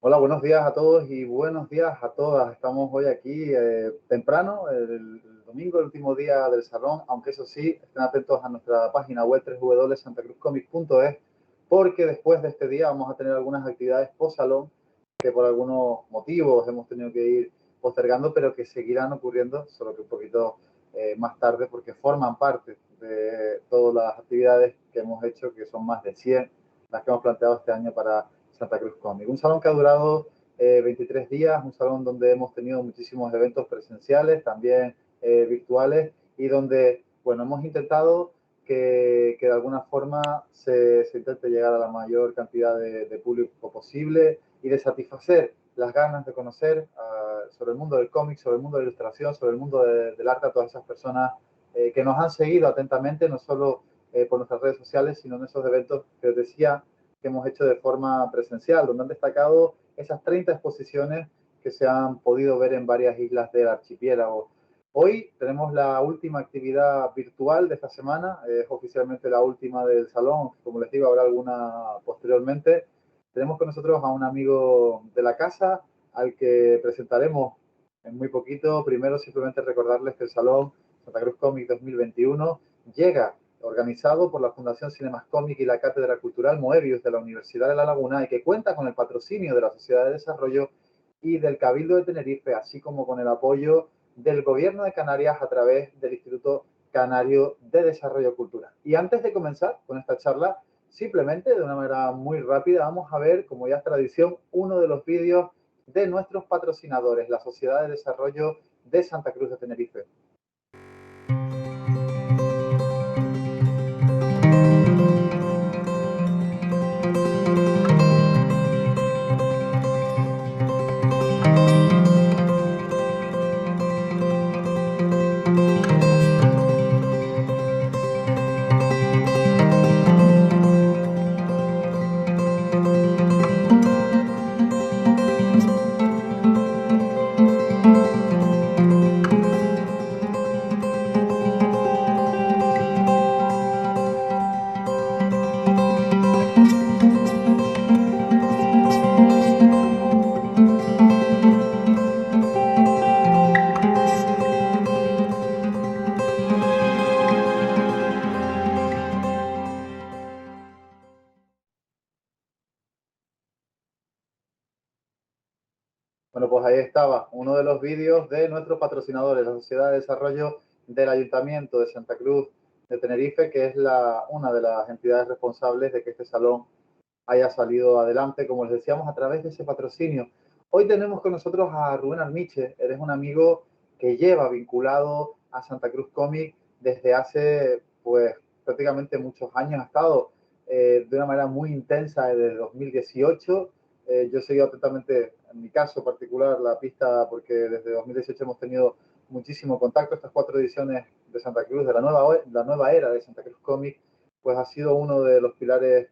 Hola, buenos días a todos y buenos días a todas. Estamos hoy aquí temprano, el domingo, el último día del salón, aunque eso sí, estén atentos a nuestra página web www.santacruzcomic.es porque después de este día vamos a tener algunas actividades post salón que por algunos motivos hemos tenido que ir postergando, pero que seguirán ocurriendo, solo que un poquito más tarde porque forman parte de todas las actividades que hemos hecho, que son más de 100 las que hemos planteado este año para Santa Cruz Comic. Un salón que ha durado 23 días, un salón donde hemos tenido muchísimos eventos presenciales, también virtuales, y donde, bueno, hemos intentado que de alguna forma se intente llegar a la mayor cantidad de público posible y de satisfacer las ganas de conocer sobre el mundo del cómic, sobre el mundo de la ilustración, sobre el mundo del arte a todas esas personas que nos han seguido atentamente, no solo por nuestras redes sociales, sino en esos eventos que os decía que hemos hecho de forma presencial, donde han destacado esas 30 exposiciones que se han podido ver en varias islas del archipiélago. Hoy tenemos la última actividad virtual de esta semana, es oficialmente la última del salón, como les digo, habrá alguna posteriormente. Tenemos con nosotros a un amigo de la casa al que presentaremos en muy poquito. Primero, simplemente recordarles que el Salón Santa Cruz Comic 2021 llega organizado por la Fundación Cinemas Cómic y la Cátedra Cultural Moebius de la Universidad de La Laguna y que cuenta con el patrocinio de la Sociedad de Desarrollo y del Cabildo de Tenerife, así como con el apoyo del Gobierno de Canarias a través del Instituto Canario de Desarrollo Cultural. Y antes de comenzar con esta charla, simplemente de una manera muy rápida vamos a ver, como ya es tradición, uno de los vídeos de nuestros patrocinadores, la Sociedad de Desarrollo de Santa Cruz de Tenerife. Bueno, pues ahí estaba uno de los vídeos de nuestros patrocinadores, la Sociedad de Desarrollo del Ayuntamiento de Santa Cruz de Tenerife, que es una de las entidades responsables de que este salón haya salido adelante, como les decíamos, a través de ese patrocinio. Hoy tenemos con nosotros a Rubén Armiche, él es un amigo que lleva vinculado a Santa Cruz Comic desde hace, pues, prácticamente muchos años, ha estado de una manera muy intensa desde 2018. Yo he seguido atentamente, en mi caso particular, la pista porque desde 2018 hemos tenido muchísimo contacto. Estas 4 ediciones de Santa Cruz, de la nueva era de Santa Cruz Comic, pues ha sido uno de los pilares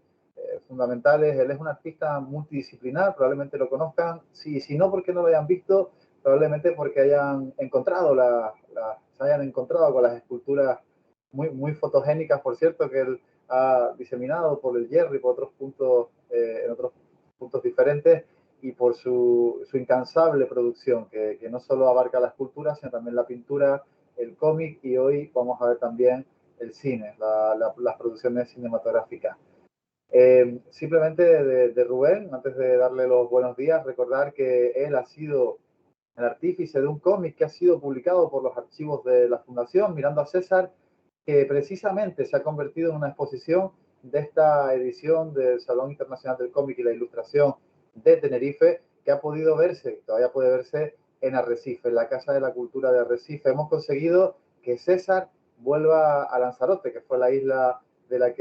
fundamentales. Él es un artista multidisciplinar, probablemente lo conozcan. Si no, porque no lo hayan visto, probablemente porque hayan encontrado se hayan encontrado con las esculturas muy fotogénicas, por cierto, que él ha diseminado por el Jerry, por otros puntos, en otros puntos diferentes, y por su incansable producción, que no solo abarca la escultura, sino también la pintura, el cómic, y hoy vamos a ver también el cine, las producciones cinematográficas. Simplemente de Rubén, antes de darle los buenos días, recordar que él ha sido el artífice de un cómic que ha sido publicado por los archivos de la Fundación, Mirando a César, que precisamente se ha convertido en una exposición de esta edición del Salón Internacional del Cómic y la Ilustración de Tenerife, que ha podido verse, todavía puede verse en Arrecife, en la Casa de la Cultura de Arrecife. Hemos conseguido que César vuelva a Lanzarote, que fue la isla en la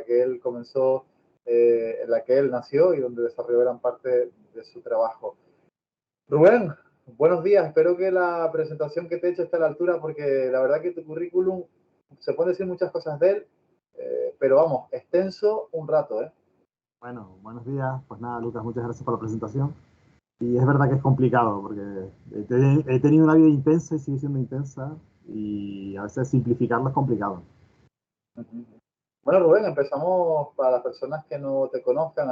que él comenzó, en la que él nació y donde desarrolló gran parte de su trabajo. Rubén, buenos días. Espero que la presentación que te he hecho esté a la altura porque la verdad que tu currículum se pueden decir muchas cosas de él, pero vamos, extenso un rato, ¿eh? Bueno, buenos días. Pues nada, Lucas, muchas gracias por la presentación. Y es verdad que es complicado porque he tenido una vida intensa y sigue siendo intensa y a veces simplificarlo es complicado. Bueno, Rubén, empezamos para las personas que no te conozcan.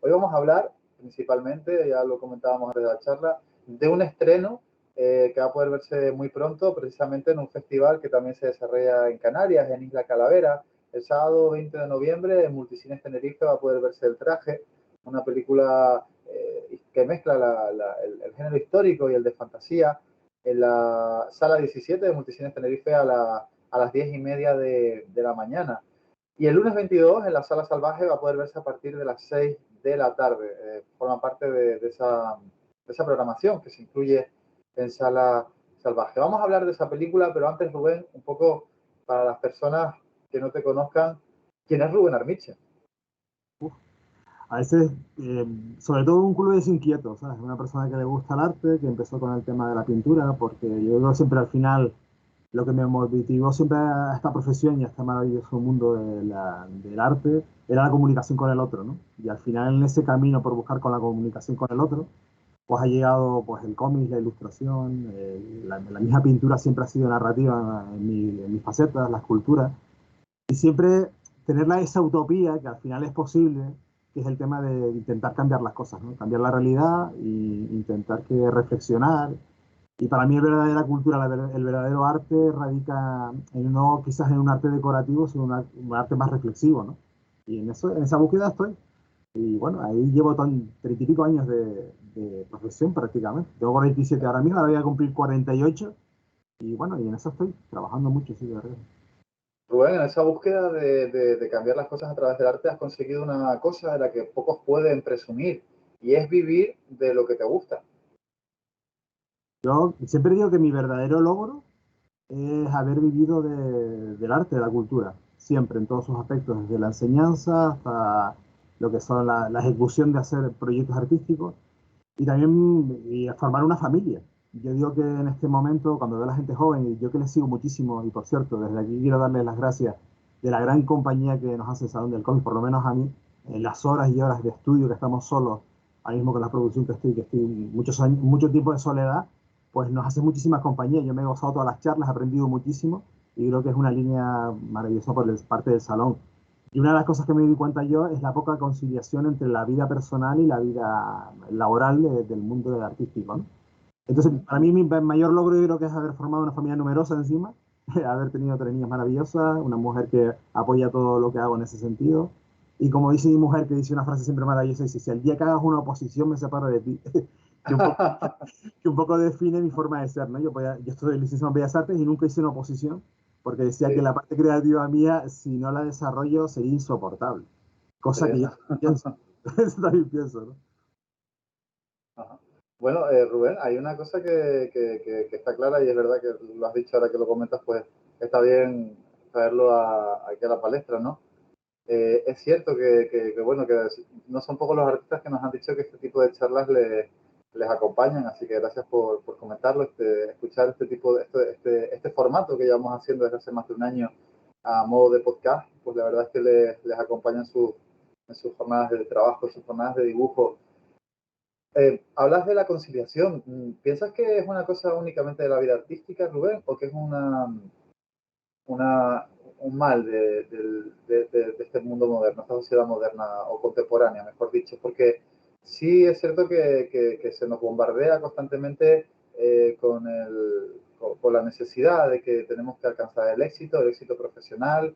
Hoy vamos a hablar principalmente, ya lo comentábamos antes de la charla, de un estreno que va a poder verse muy pronto, precisamente en un festival que también se desarrolla en Canarias, en Isla Calavera. El sábado 20 de noviembre en Multicines Tenerife va a poder verse El Traje, una película que mezcla el género histórico y el de fantasía, en la sala 17 de Multicines Tenerife a las 10:30 de la mañana. Y el lunes 22 en la Sala Salvaje va a poder verse a partir de las 6 de la tarde. Forma parte de esa programación que se incluye en Sala Salvaje. Vamos a hablar de esa película, pero antes, Rubén, un poco para las personas que no te conozcan, ¿quién es Rubén Armiche? A veces, sobre todo un club de inquietos, ¿sabes? Una persona que le gusta el arte, que empezó con el tema de la pintura, porque yo creo siempre al final lo que me motivó siempre a esta profesión y a este maravilloso mundo del arte era la comunicación con el otro, ¿no? Y al final en ese camino por buscar con la comunicación con el otro, pues ha llegado pues el cómic, la ilustración, la misma pintura siempre ha sido narrativa en mis facetas, la escultura, y siempre tener esa utopía que al final es posible, que es el tema de intentar cambiar las cosas, ¿no? Cambiar la realidad e intentar que reflexionar. Y para mí, la verdadera cultura, el verdadero arte radica no quizás en un arte decorativo, sino un arte más reflexivo, ¿no? Y en esa búsqueda estoy. Y bueno, ahí llevo 30 y pico años de profesión prácticamente. Tengo 47 ahora mismo, ahora voy a cumplir 48. Y bueno, y en eso estoy, trabajando mucho, sí, de verdad. Rubén, en esa búsqueda de cambiar las cosas a través del arte has conseguido una cosa de la que pocos pueden presumir, y es vivir de lo que te gusta. Yo siempre digo que mi verdadero logro es haber vivido del arte, de la cultura, siempre, en todos sus aspectos, desde la enseñanza hasta lo que son la ejecución de hacer proyectos artísticos y también formar una familia. Yo digo que en este momento, cuando veo a la gente joven, y yo que les sigo muchísimo, y por cierto, desde aquí quiero darles las gracias de la gran compañía que nos hace el Salón del Cómic, por lo menos a mí, en las horas y horas de estudio que estamos solos, ahora mismo con la producción que estoy muchos años, mucho tiempo de soledad, pues nos hace muchísima compañía. Yo me he gozado todas las charlas, he aprendido muchísimo y creo que es una línea maravillosa por parte del salón. Y una de las cosas que me di cuenta yo es la poca conciliación entre la vida personal y la vida laboral del mundo artístico, ¿no? Entonces, para mí mi mayor logro yo creo que es haber formado una familia numerosa encima, haber tenido 3 niñas maravillosas, una mujer que apoya todo lo que hago en ese sentido. Y como dice mi mujer, que dice una frase siempre maravillosa, dice, si el día que hagas una oposición me separo de ti. que, un poco, que un poco define mi forma de ser, ¿no? Yo estoy licenciado en Bellas Artes y nunca hice una oposición, porque decía que Sí, la parte creativa mía, si no la desarrollo, sería insoportable. Cosa que yo sería. pienso. Eso también pienso, ¿no? Ajá. Bueno, Rubén, hay una cosa que está clara y es verdad que lo has dicho ahora que lo comentas, pues está bien traerlo aquí a la palestra, ¿no? Es cierto bueno, que no son pocos los artistas que nos han dicho que este tipo de charlas les acompañan, así que gracias por comentarlo, escuchar este tipo de este formato que llevamos haciendo desde hace más de un año a modo de podcast, pues la verdad es que les acompañan en sus jornadas de trabajo, en sus jornadas de dibujo. Hablas de la conciliación. ¿Piensas que es una cosa únicamente de la vida artística, Rubén, o que es una, un mal de este mundo moderno, esta sociedad moderna o contemporánea, mejor dicho? Porque sí es cierto que se nos bombardea constantemente con la necesidad de que tenemos que alcanzar el éxito profesional.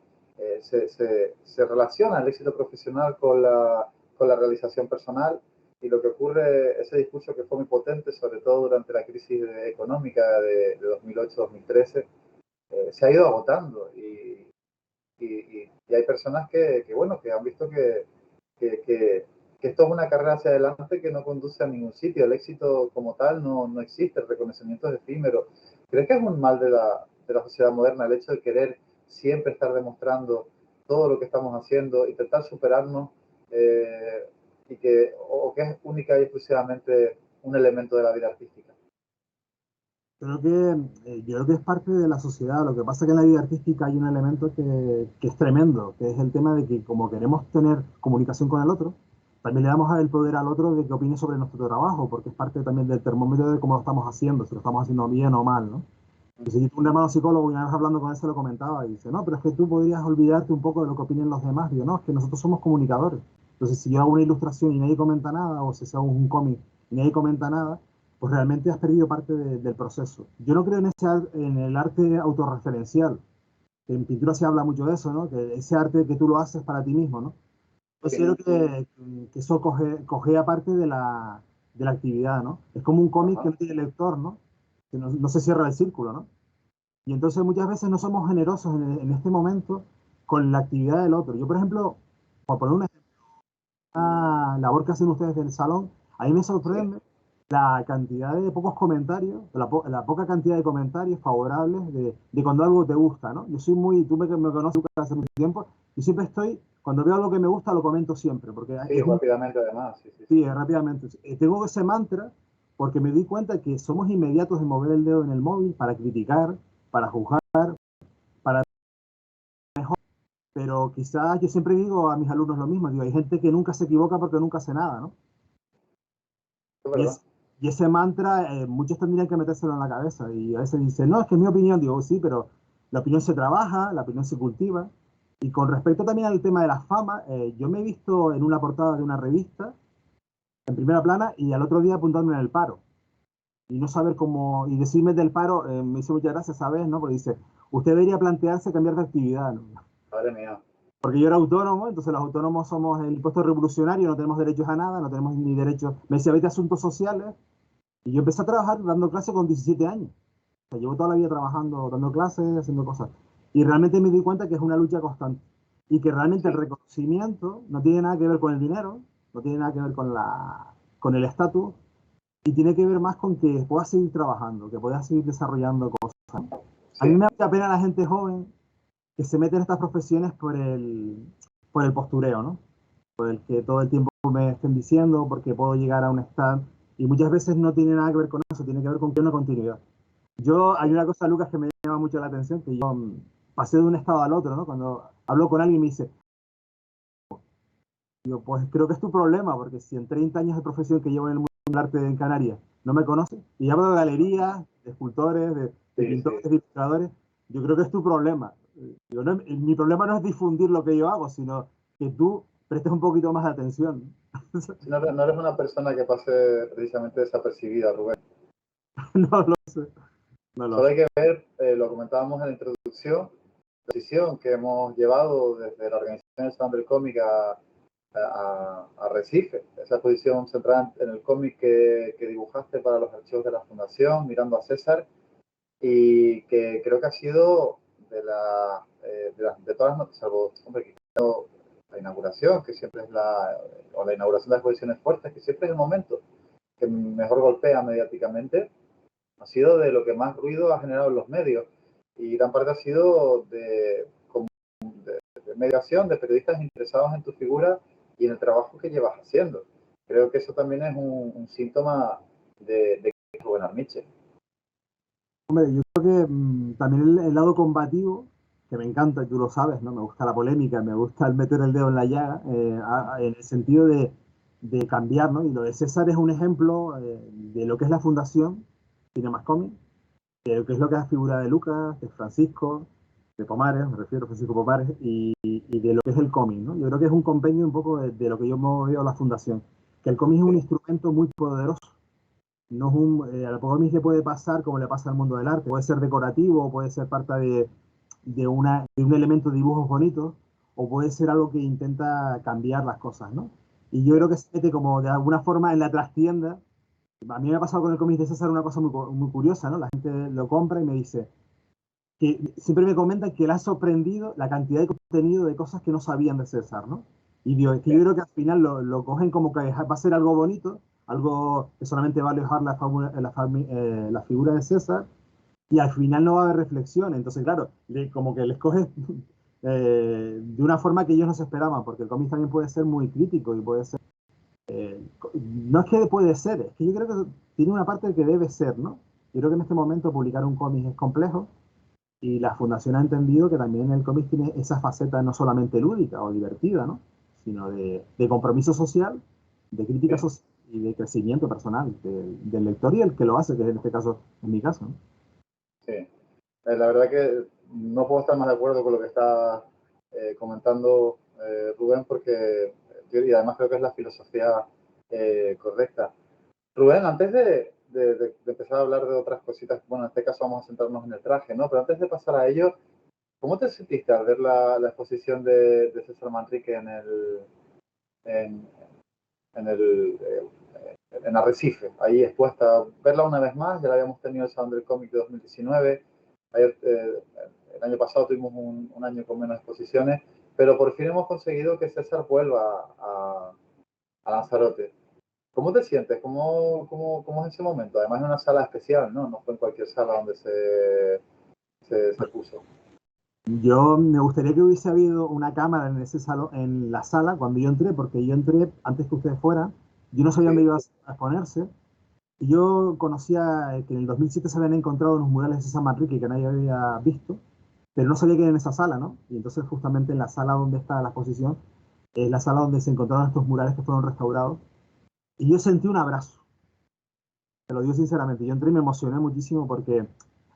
Se relaciona el éxito profesional con la realización personal, y lo que ocurre, ese discurso que fue muy potente, sobre todo durante la crisis económica de 2008-2013, se ha ido agotando, y hay personas bueno, que han visto que, que, que esto es una carrera hacia adelante que no conduce a ningún sitio. El éxito como tal no existe, el reconocimiento es efímero. ¿Crees que es un mal de la sociedad moderna el hecho de querer siempre estar demostrando todo lo que estamos haciendo, intentar superarnos, o que es única y exclusivamente un elemento de la vida artística? Yo creo que es parte de la sociedad. Lo que pasa es que en la vida artística hay un elemento que es tremendo, que es el tema de que como queremos tener comunicación con el otro, también le damos el poder al otro de que opine sobre nuestro trabajo, porque es parte también del termómetro de cómo lo estamos haciendo, si lo estamos haciendo bien o mal, ¿no? Entonces, yo tengo un hermano psicólogo y una vez hablando con él se lo comentaba y dice, no, pero es que tú podrías olvidarte un poco de lo que opinen los demás. Digo, no, es que nosotros somos comunicadores. Entonces, si yo hago una ilustración y nadie comenta nada, o si hago un cómic y nadie comenta nada, pues realmente has perdido parte del proceso. Yo no creo en, en el arte autorreferencial. En pintura se habla mucho de eso, ¿no? Que ese arte que tú lo haces para ti mismo, ¿no? Considero Sí. que eso coge aparte de la actividad, ¿no? Es como un cómic que Ajá. no tiene lector, ¿no? Que no se cierra el círculo, ¿no? Y entonces muchas veces no somos generosos en este momento con la actividad del otro. Yo, por ejemplo, por poner una labor que hacen ustedes del salón, a mí me Sí. sorprende la cantidad de pocos comentarios, la poca cantidad de comentarios favorables de cuando algo te gusta, ¿no? Yo soy muy, tú me conoces hace mucho tiempo, y siempre estoy, cuando veo algo que me gusta, lo comento siempre, porque Sí, rápidamente además. Sí, sí, sí. sí, rápidamente. Tengo ese mantra porque me di cuenta que somos inmediatos en mover el dedo en el móvil para criticar, para juzgar, para mejor. Pero quizás yo siempre digo a mis alumnos lo mismo, digo, hay gente que nunca se equivoca porque nunca hace nada, ¿no? Es Y, verdad. es, y ese mantra, muchos tendrían que metérselo en la cabeza. Y a veces dicen, no, es que es mi opinión. Digo, sí, pero la opinión se trabaja, la opinión se cultiva. Y con respecto también al tema de la fama, yo me he visto en una portada de una revista, en primera plana, y al otro día apuntándome en el paro. Y no saber cómo, y decirme del paro, me hizo muchas gracias, ¿sabes? ¿No? Porque dice, usted debería plantearse cambiar de actividad, ¿no? Madre mía. Porque yo era autónomo, entonces los autónomos somos el impuesto revolucionario, no tenemos derechos a nada, no tenemos ni derechos. Me decía, vete a asuntos sociales. Y yo empecé a trabajar dando clases con 17 años. O sea, llevo toda la vida trabajando, dando clases, haciendo cosas. Y realmente me di cuenta que es una lucha constante. Y que realmente el Sí. reconocimiento no tiene nada que ver con el dinero, no tiene nada que ver con el estatus, y tiene que ver más con que puedas seguir trabajando, que puedas seguir desarrollando cosas. A mí Sí. me da pena la gente joven que se mete en estas profesiones por el postureo, ¿no? Por el que todo el tiempo me estén diciendo, porque puedo llegar a un stand, y muchas veces no tiene nada que ver con eso, tiene que ver con que una continuidad. Hay Sí. una cosa, Lucas, que me llama mucho la atención, que yo pasé de un estado al otro, ¿no? Cuando hablo con alguien y me dice, digo, pues creo que es tu problema, porque si en 30 años de profesión que llevo en el mundo del arte en Canarias no me conoces, y hablo de galerías, de escultores, de Sí, pintores, sí. de ilustradores, yo creo que es tu problema. Digo, mi problema no es difundir lo que yo hago, sino que tú prestes un poquito más de atención. Si no, no eres una persona que pase precisamente desapercibida, Rubén. No lo sé, no lo Solo sé. hay que ver, lo comentábamos en la introducción, la decisión que hemos llevado desde la organización del Salón del Cómic a Recife, esa exposición centrada en el cómic que dibujaste para los archivos de la Fundación, Mirando a César, y que creo que ha sido de todas las noticias, salvo, hombre, quitando la inauguración, que siempre es o la inauguración de las exposiciones fuertes, que siempre es el momento que mejor golpea mediáticamente, ha sido de lo que más ruido ha generado en los medios. Y gran parte ha sido de mediación, de periodistas interesados en tu figura y en el trabajo que llevas haciendo. Creo que eso también es un síntoma de que es Rubén Arniche. Hombre, yo creo que también el lado combativo, que me encanta, y tú lo sabes, ¿no? Me gusta la polémica, me gusta el meter el dedo en la llaga, en el sentido de cambiar, ¿no? Y lo de César es un ejemplo de lo que es la fundación Cinemascomic, de lo que es lo que es la figura de Lucas, de Francisco, de Pomares, me refiero a Francisco Pomares, y de lo que es el cómic, ¿no? Yo creo que es un compendio un poco de lo que yo veo la fundación, que el cómic es un Sí, instrumento muy poderoso. No es al cómic le puede pasar como le pasa al mundo del arte. Puede ser decorativo, puede ser parte de un elemento de dibujos bonitos, o puede ser algo que intenta cambiar las cosas, ¿no? Y yo sí, creo que se mete como de alguna forma en la trastienda. A mí me ha pasado con el cómic de César una cosa muy curiosa, ¿no? La gente lo compra y me dice que siempre me comentan que le ha sorprendido la cantidad de contenido de cosas que no sabían de César, ¿no? Y digo, es que sí, yo creo que al final lo cogen como que va a ser algo bonito, algo que solamente va a alejar la figura de César, y al final no va a haber reflexión. Entonces, claro, como que les coges de una forma que ellos no se esperaban, porque el cómic también puede ser muy crítico y puede ser. No es que puede ser, es que yo creo que tiene una parte que debe ser, ¿no? Yo creo que en este momento publicar un cómic es complejo, y la fundación ha entendido que también el cómic tiene esa faceta no solamente lúdica o divertida, ¿no? Sino de compromiso social, de crítica sí, social y de crecimiento personal del lector y el que lo hace, que en este caso, en mi caso, ¿no? sí. La verdad que no puedo estar más de acuerdo con lo que está comentando Rubén, porque y además creo que es la filosofía correcta. Rubén, antes de empezar a hablar de otras cositas, bueno, en este caso vamos a centrarnos en el traje, ¿no? Pero antes de pasar a ello, ¿cómo te sentiste al ver la exposición de César Manrique en, en el, en Arrecife, ahí expuesta? Verla una vez más, ya la habíamos tenido el Salón del Cómic de 2019, ayer, el año pasado tuvimos un año con menos exposiciones, pero por fin hemos conseguido que César vuelva a Lanzarote. ¿Cómo te sientes? ¿Cómo es ese momento? Además es una sala especial, ¿no? No fue en cualquier sala donde se puso. Yo me gustaría que hubiese habido una cámara en ese salón, en la sala cuando yo entré, porque yo entré antes que ustedes fueran. Yo no sabía dónde Sí, iba a exponerse. Y yo conocía que en el 2007 se habían encontrado unos murales de César Manrique que nadie había visto, pero no sabía que era en esa sala, ¿no? Y entonces justamente en la sala donde está la exposición, es la sala donde se encontraron estos murales que fueron restaurados. Y yo sentí un abrazo, te lo digo sinceramente. Yo entré y me emocioné muchísimo porque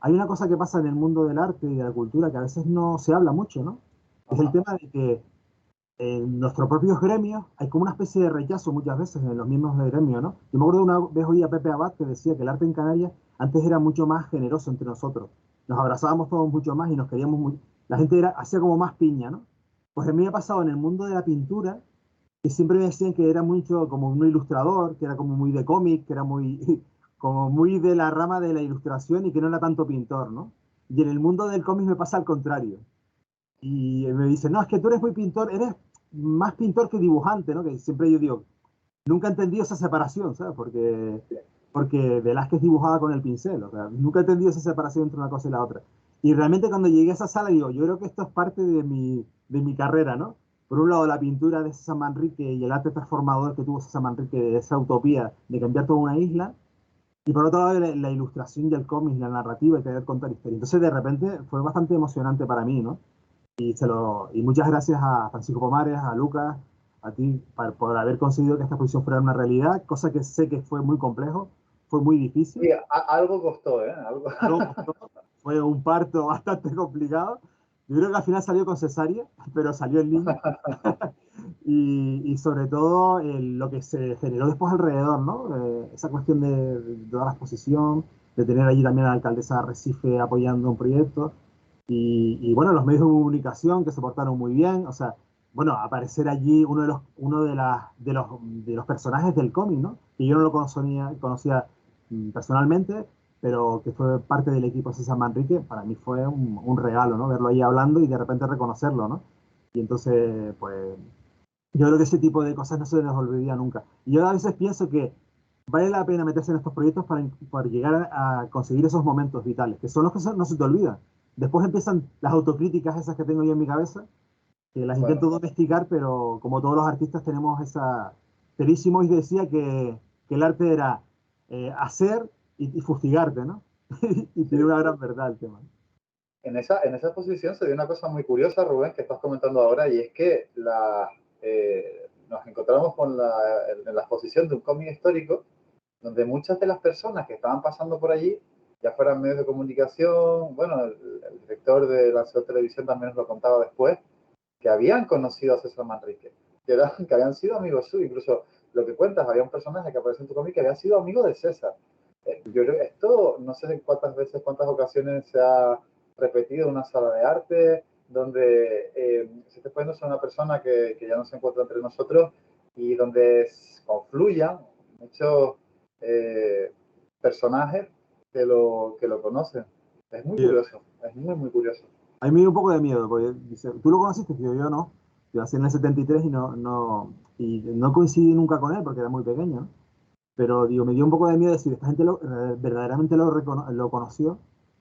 hay una cosa que pasa en el mundo del arte y de la cultura que a veces no se habla mucho, ¿no? Es el ajá, tema de que en nuestros propios gremios hay como una especie de rechazo muchas veces en los mismos gremios, ¿no? Yo me acuerdo una vez oí a Pepe Abad que decía que el arte en Canarias antes era mucho más generoso entre nosotros. Nos abrazábamos todos mucho más y nos queríamos muy... La gente hacía como más piña, ¿no? Pues a mí me ha pasado en el mundo de la pintura que siempre me decían que era mucho como un ilustrador, que era como muy de cómic, que era muy como muy de la rama de la ilustración y que no era tanto pintor, ¿no? Y en el mundo del cómic me pasa al contrario. Y me dicen, no, es que tú eres muy pintor, eres más pintor que dibujante, ¿no? Que siempre yo digo, nunca he entendido esa separación, ¿sabes? Porque Velázquez dibujaba con el pincel, o sea, nunca he entendido esa separación entre una cosa y la otra. Y realmente cuando llegué a esa sala digo, yo creo que esto es parte de mi carrera, ¿no? Por un lado, la pintura de César Manrique y el arte transformador que tuvo César Manrique, de esa utopía de cambiar toda una isla, y por otro lado, la ilustración del cómic, la narrativa y querer contar historias. Entonces, de repente, fue bastante emocionante para mí, ¿no? Y muchas gracias a Francisco Pomares, a Lucas, a ti, por haber conseguido que esta exposición fuera una realidad, cosa que sé que fue muy complejo, fue muy difícil. sí, algo costó, ¿eh? Algo. Algo costó, fue un parto bastante complicado. Yo creo que al final salió con cesárea, pero salió el niño. Y sobre todo lo que se generó después alrededor, ¿no? Esa cuestión de toda la exposición, de tener allí también a la alcaldesa de Arrecife apoyando un proyecto. Y bueno, los medios de comunicación que se portaron muy bien, o sea, bueno, aparecer allí de los personajes del cómic, ¿no? Que yo no lo conocía personalmente, pero que fue parte del equipo César Manrique, para mí fue un regalo, ¿no? Verlo ahí hablando y de repente reconocerlo, ¿no? Y entonces, pues, yo creo que ese tipo de cosas no se les olvidaría nunca. Y yo a veces pienso que vale la pena meterse en estos proyectos para llegar a conseguir esos momentos vitales, que son los que no se te olvidan. Después empiezan las autocríticas esas que tengo yo en mi cabeza, que las intento Bueno, domesticar, pero como todos los artistas tenemos esa... Terísimo y decía que el arte era hacer y fustigarte, ¿no? Y tiene sí. una gran verdad el tema. En esa exposición se dio una cosa muy curiosa, Rubén, que estás comentando ahora, y es que nos encontramos en la exposición de un cómic histórico donde muchas de las personas que estaban pasando por allí, ya fueran medios de comunicación, bueno, el director de la televisión también nos lo contaba después, que habían conocido a César Manrique, que habían sido amigos suyos, incluso lo que cuentas, había un personaje que aparece en tu cómic que había sido amigo de César. Yo creo que esto, no sé cuántas veces, cuántas ocasiones se ha repetido en una sala de arte, donde se esté poniendo a una persona que ya no se encuentra entre nosotros y donde confluyan muchos personajes que lo conocen. Es muy Sí, curioso, es muy, muy curioso. a mí me dio un poco de miedo, porque dice, ¿tú lo conociste? Yo no. Yo nací en el 73 y no coincidí nunca con él porque era muy pequeño, ¿no? Pero digo, me dio un poco de miedo decir, esta gente verdaderamente lo conoció,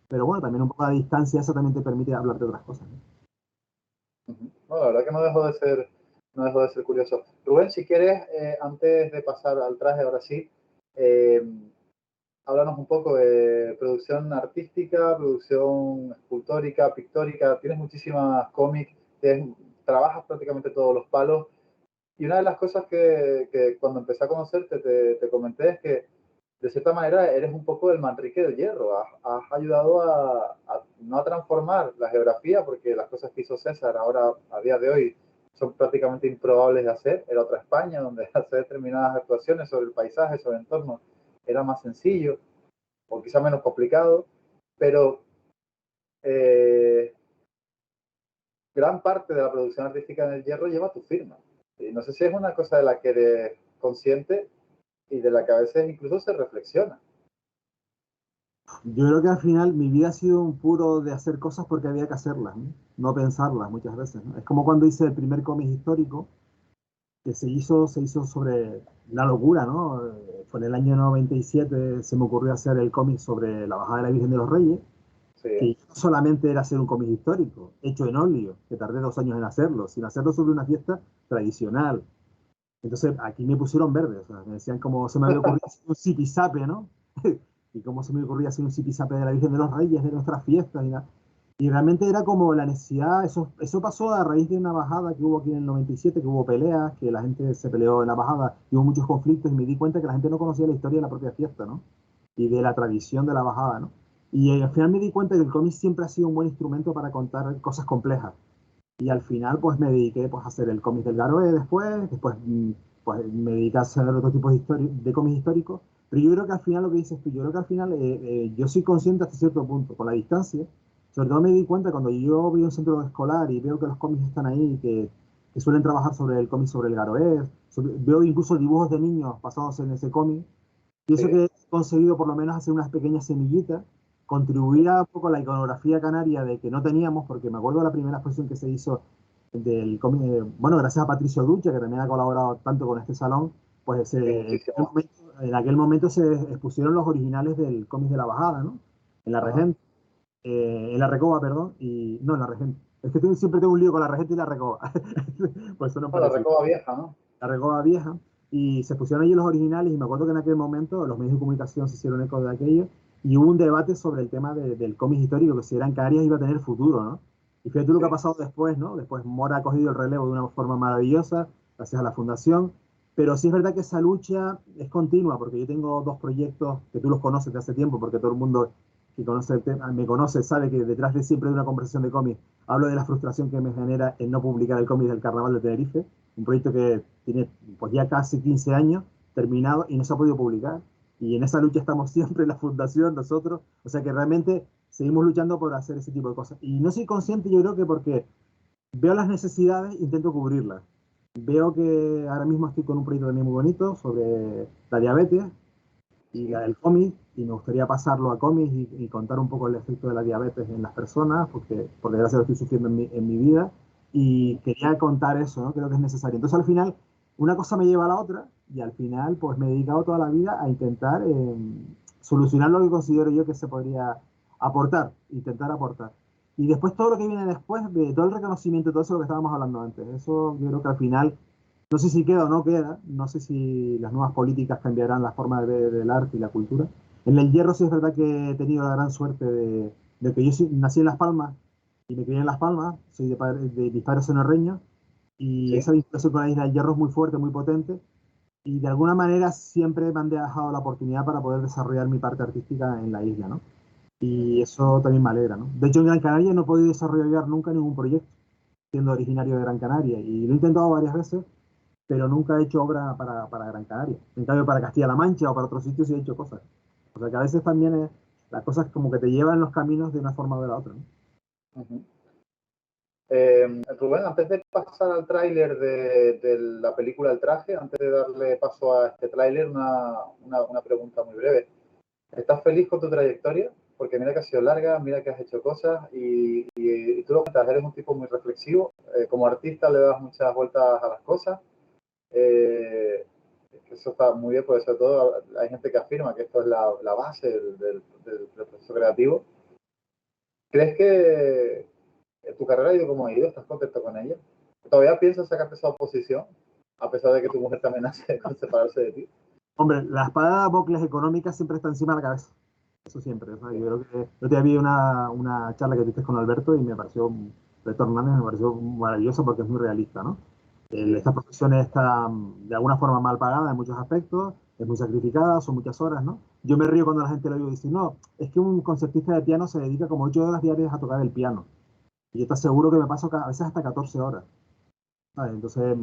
pero bueno, también un poco a distancia eso también te permite hablar de otras cosas, ¿no? Ujú. No, la verdad que no dejó de ser curioso. Rubén, si quieres, antes de pasar al traje, ahora sí, eh, háblanos un poco de producción artística, producción escultórica, pictórica. Tienes muchísimas cómics, trabajas prácticamente todos los palos. Y una de las cosas que cuando empecé a conocerte te comenté es que de cierta manera eres un poco el Manrique del Hierro. Has ayudado no a transformar la geografía, porque las cosas que hizo César ahora, a día de hoy, son prácticamente improbables de hacer. Era otra España, donde hacer determinadas actuaciones sobre el paisaje, sobre el entorno, era más sencillo o quizá menos complicado, pero gran parte de la producción artística en el Hierro lleva tu firma. Y no sé si es una cosa de la que eres consciente y de la que a veces incluso se reflexiona. Yo creo que al final mi vida ha sido un puro de hacer cosas porque había que hacerlas, ¿no? No pensarlas muchas veces, ¿no? Es como cuando hice el primer cómic histórico, que se hizo sobre la locura, ¿no? Fue en el año 97, se me ocurrió hacer el cómic sobre la bajada de la Virgen de los Reyes, Sí, que no solamente era hacer un cómic histórico, hecho en óleo, que tardé 2 años en hacerlo, sino hacerlo sobre una fiesta tradicional. Entonces aquí me pusieron verde, o sea, me decían cómo se me había ocurrido hacer un zipizape, ¿no? Y cómo se me ocurría hacer un zipizape de la Virgen de los Reyes, de nuestras fiestas y nada. Y realmente era como la necesidad, eso pasó a raíz de una bajada que hubo aquí en el 97, que hubo peleas, que la gente se peleó en la bajada, y hubo muchos conflictos y me di cuenta que la gente no conocía la historia de la propia fiesta, ¿no? Y de la tradición de la bajada, ¿no? Y al final me di cuenta que el cómic siempre ha sido un buen instrumento para contar cosas complejas. Y al final pues me dediqué pues, a hacer el cómic del Garoe después pues me dediqué a hacer otro tipo de cómics históricos. Pero yo creo que al final lo que dices tú, yo creo que al final yo soy consciente hasta cierto punto, con la distancia. Sobre todo me di cuenta cuando yo voy a un centro escolar y veo que los cómics están ahí, que suelen trabajar sobre el cómic sobre el Garoé, veo incluso dibujos de niños basados en ese cómic. Pienso sí, que he conseguido por lo menos hacer unas pequeñas semillitas, contribuir a un poco a la iconografía canaria de que no teníamos, porque me acuerdo de la primera exposición que se hizo del cómic, bueno, gracias a Patricio Ducha, que también ha colaborado tanto con este salón, pues sí, aquel muchísimo. momento, en aquel momento se expusieron los originales del cómic de la bajada, ¿no? En la Ajá. Regente, en la Recoba, perdón, y no, en la Regente. Es que siempre tengo un lío con la Regente y la Recoba, pues son No, la parecidos. Recoba Vieja, ¿no? La Recoba Vieja, y se pusieron allí los originales, y me acuerdo que en aquel momento los medios de comunicación se hicieron eco de aquello, y hubo un debate sobre el tema del cómic histórico, que si Gran Canarias iba a tener futuro, ¿no? Y fíjate lo que ha Sí, pasado después, ¿no? Después Mora ha cogido el relevo de una forma maravillosa, gracias a la fundación, pero sí es verdad que esa lucha es continua, porque yo tengo dos proyectos que tú los conoces de hace tiempo, porque todo el mundo que conoce el tema, me conoce, sabe que detrás de siempre de una conversación de cómics hablo de la frustración que me genera en no publicar el cómic del Carnaval de Tenerife, un proyecto que tiene pues ya casi 15 años terminado y no se ha podido publicar. Y en esa lucha estamos siempre en la fundación, nosotros. O sea que realmente seguimos luchando por hacer ese tipo de cosas. Y no soy consciente, yo creo que porque veo las necesidades, intento cubrirlas. Veo que ahora mismo estoy con un proyecto también muy bonito sobre la diabetes y sí. el cómic, y me gustaría pasarlo a cómics y contar un poco el efecto de la diabetes en las personas, porque por desgracia lo estoy sufriendo en mi vida, y Ujú. quería contar eso, ¿no? Creo que es necesario. Entonces al final, una cosa me lleva a la otra, y al final pues me he dedicado toda la vida a intentar solucionar lo que considero yo que se podría aportar, intentar aportar. Y después todo lo que viene después, de todo el reconocimiento, todo eso lo que estábamos hablando antes, eso yo creo que al final no sé si queda o no queda, no sé si las nuevas políticas cambiarán la forma de ver el arte y la cultura. En el Hierro sí es verdad que he tenido la gran suerte de que yo nací en Las Palmas y me crié en Las Palmas, soy de mis padres son herreños, y Sí. esa vinculación con la isla del Hierro es muy fuerte, muy potente, y de alguna manera siempre me han dejado la oportunidad para poder desarrollar mi parte artística en la isla, ¿no? Y Ujú. eso también me alegra, ¿no? De hecho, en Gran Canaria no he podido desarrollar nunca ningún proyecto, siendo originario de Gran Canaria, y lo he intentado varias veces, pero nunca he hecho obra para Gran Canaria. En cambio, para Castilla-La Mancha o para otros sitios sí he hecho cosas. O sea que a veces también las cosas como que te llevan los caminos de una forma o de la otra, ¿no? Ujú. Rubén, antes de pasar al tráiler de la película El Traje, antes de darle paso a este tráiler, una pregunta muy breve. ¿Estás feliz con tu trayectoria? Porque mira que ha sido larga, mira que has hecho cosas y tú lo cuentas, eres un tipo muy reflexivo. Como artista le das muchas vueltas a las cosas. Eh, Eso está muy bien, porque sobre todo hay gente que afirma que esto es la base del proceso creativo. ¿Crees que tu carrera ha ido como ha ido? ¿Estás contento con ella? ¿Todavía piensas sacarte esa oposición, a pesar de que tu mujer te amenace con separarse de ti? Hombre, la espada de Damocles económica siempre está encima de la cabeza. Eso siempre. O sea, Sí, yo creo que yo te había una charla que tuviste con Alberto y me pareció, Alberto Hernández, me pareció maravillosa porque es muy realista, ¿no? sí, Esta profesión está de alguna forma mal pagada en muchos aspectos, es muy sacrificada, son muchas horas, ¿no? Yo me río cuando la gente lo oye y dice, no, es que un concertista de piano se dedica como 8 horas diarias a tocar el piano. Y yo te aseguro que me paso a veces hasta 14 horas. ¿sabes? Entonces,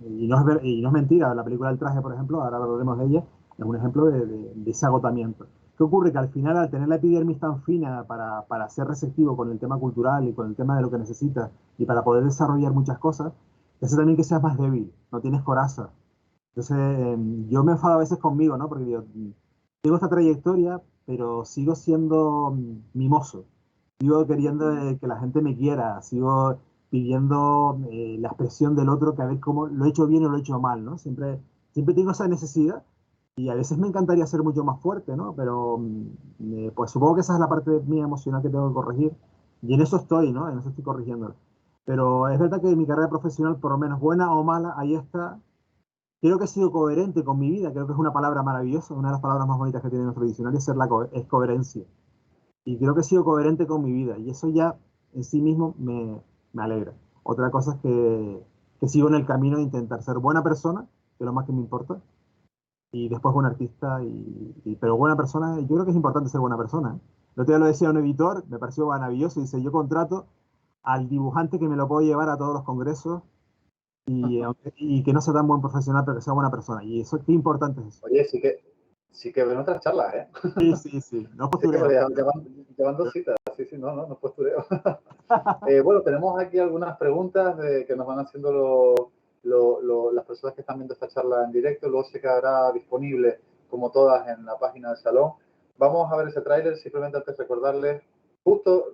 y no es mentira, la película del traje, por ejemplo, ahora hablaremos de ella, es un ejemplo de ese agotamiento. ¿Qué ocurre? Que al final, al tener la epidermis tan fina para ser receptivo con el tema cultural y con el tema de lo que necesitas y para poder desarrollar muchas cosas, hace también que seas más débil, no tienes coraza. Entonces, yo me enfado a veces conmigo, ¿no? Porque digo, tengo esta trayectoria, pero sigo siendo mimoso. Sigo queriendo que la gente me quiera, sigo pidiendo la expresión del otro, que a ver cómo lo he hecho bien o lo he hecho mal, ¿no? Siempre tengo esa necesidad y a veces me encantaría ser mucho más fuerte, ¿no? Pero pues supongo que esa es la parte mía emocional que tengo que corregir y en eso estoy, ¿no? En eso estoy corrigiendo. Pero es verdad que mi carrera profesional, por lo menos buena o mala, ahí está. Creo que he sido coherente con mi vida, creo que es una palabra maravillosa, una de las palabras más bonitas que tiene nuestro diccionario es, es coherencia. Y creo que he sido coherente con mi vida y eso ya en sí mismo me alegra. Otra cosa es que sigo en el camino de intentar ser buena persona, que es lo más que me importa, y después buen artista, pero buena persona, yo creo que es importante ser buena persona. ¿Eh? El otro día lo decía un editor, me pareció maravilloso, dice, yo contrato al dibujante que me lo puedo llevar a todos los congresos y que no sea tan buen profesional, pero que sea buena persona. Y eso, qué importante es eso. Oye, sí que ven otras charlas, ¿eh? Sí, sí, sí, no Sí que postureo. llevan dos citas, sí, no postureo. Bueno, tenemos aquí algunas preguntas que nos van haciendo las personas que están viendo esta charla en directo, luego se quedará disponible, como todas, en la página del salón. Vamos a ver ese tráiler, simplemente antes recordarles,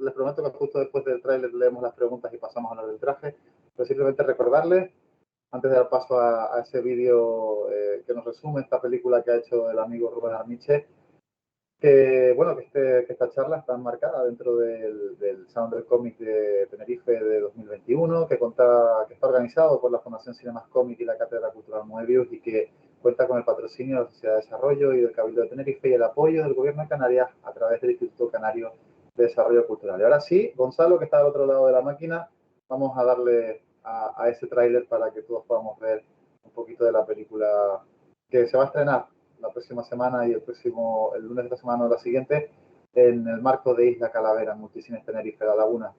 les prometo que justo después del tráiler leemos las preguntas y pasamos a hablar del traje, pero simplemente recordarles, antes de dar paso a ese vídeo que nos resume esta película que ha hecho el amigo Rubén Armiche, que bueno, que esta charla está enmarcada dentro del Salón del Cómic de Tenerife de 2021, que está organizado por la Fundación Cinemas Cómic y la Cátedra Cultural Moebius y que cuenta con el patrocinio de la Sociedad de Desarrollo y del Cabildo de Tenerife y el apoyo del Gobierno de Canarias a través del Instituto Canario de Desarrollo Cultural. Y ahora sí, Gonzalo, que está al otro lado de la máquina, vamos a darle a ese tráiler para que todos podamos ver un poquito de la película que se va a estrenar la próxima semana y el lunes de la semana o la siguiente, en el marco de Isla Calavera, Multicines Tenerife, La Laguna.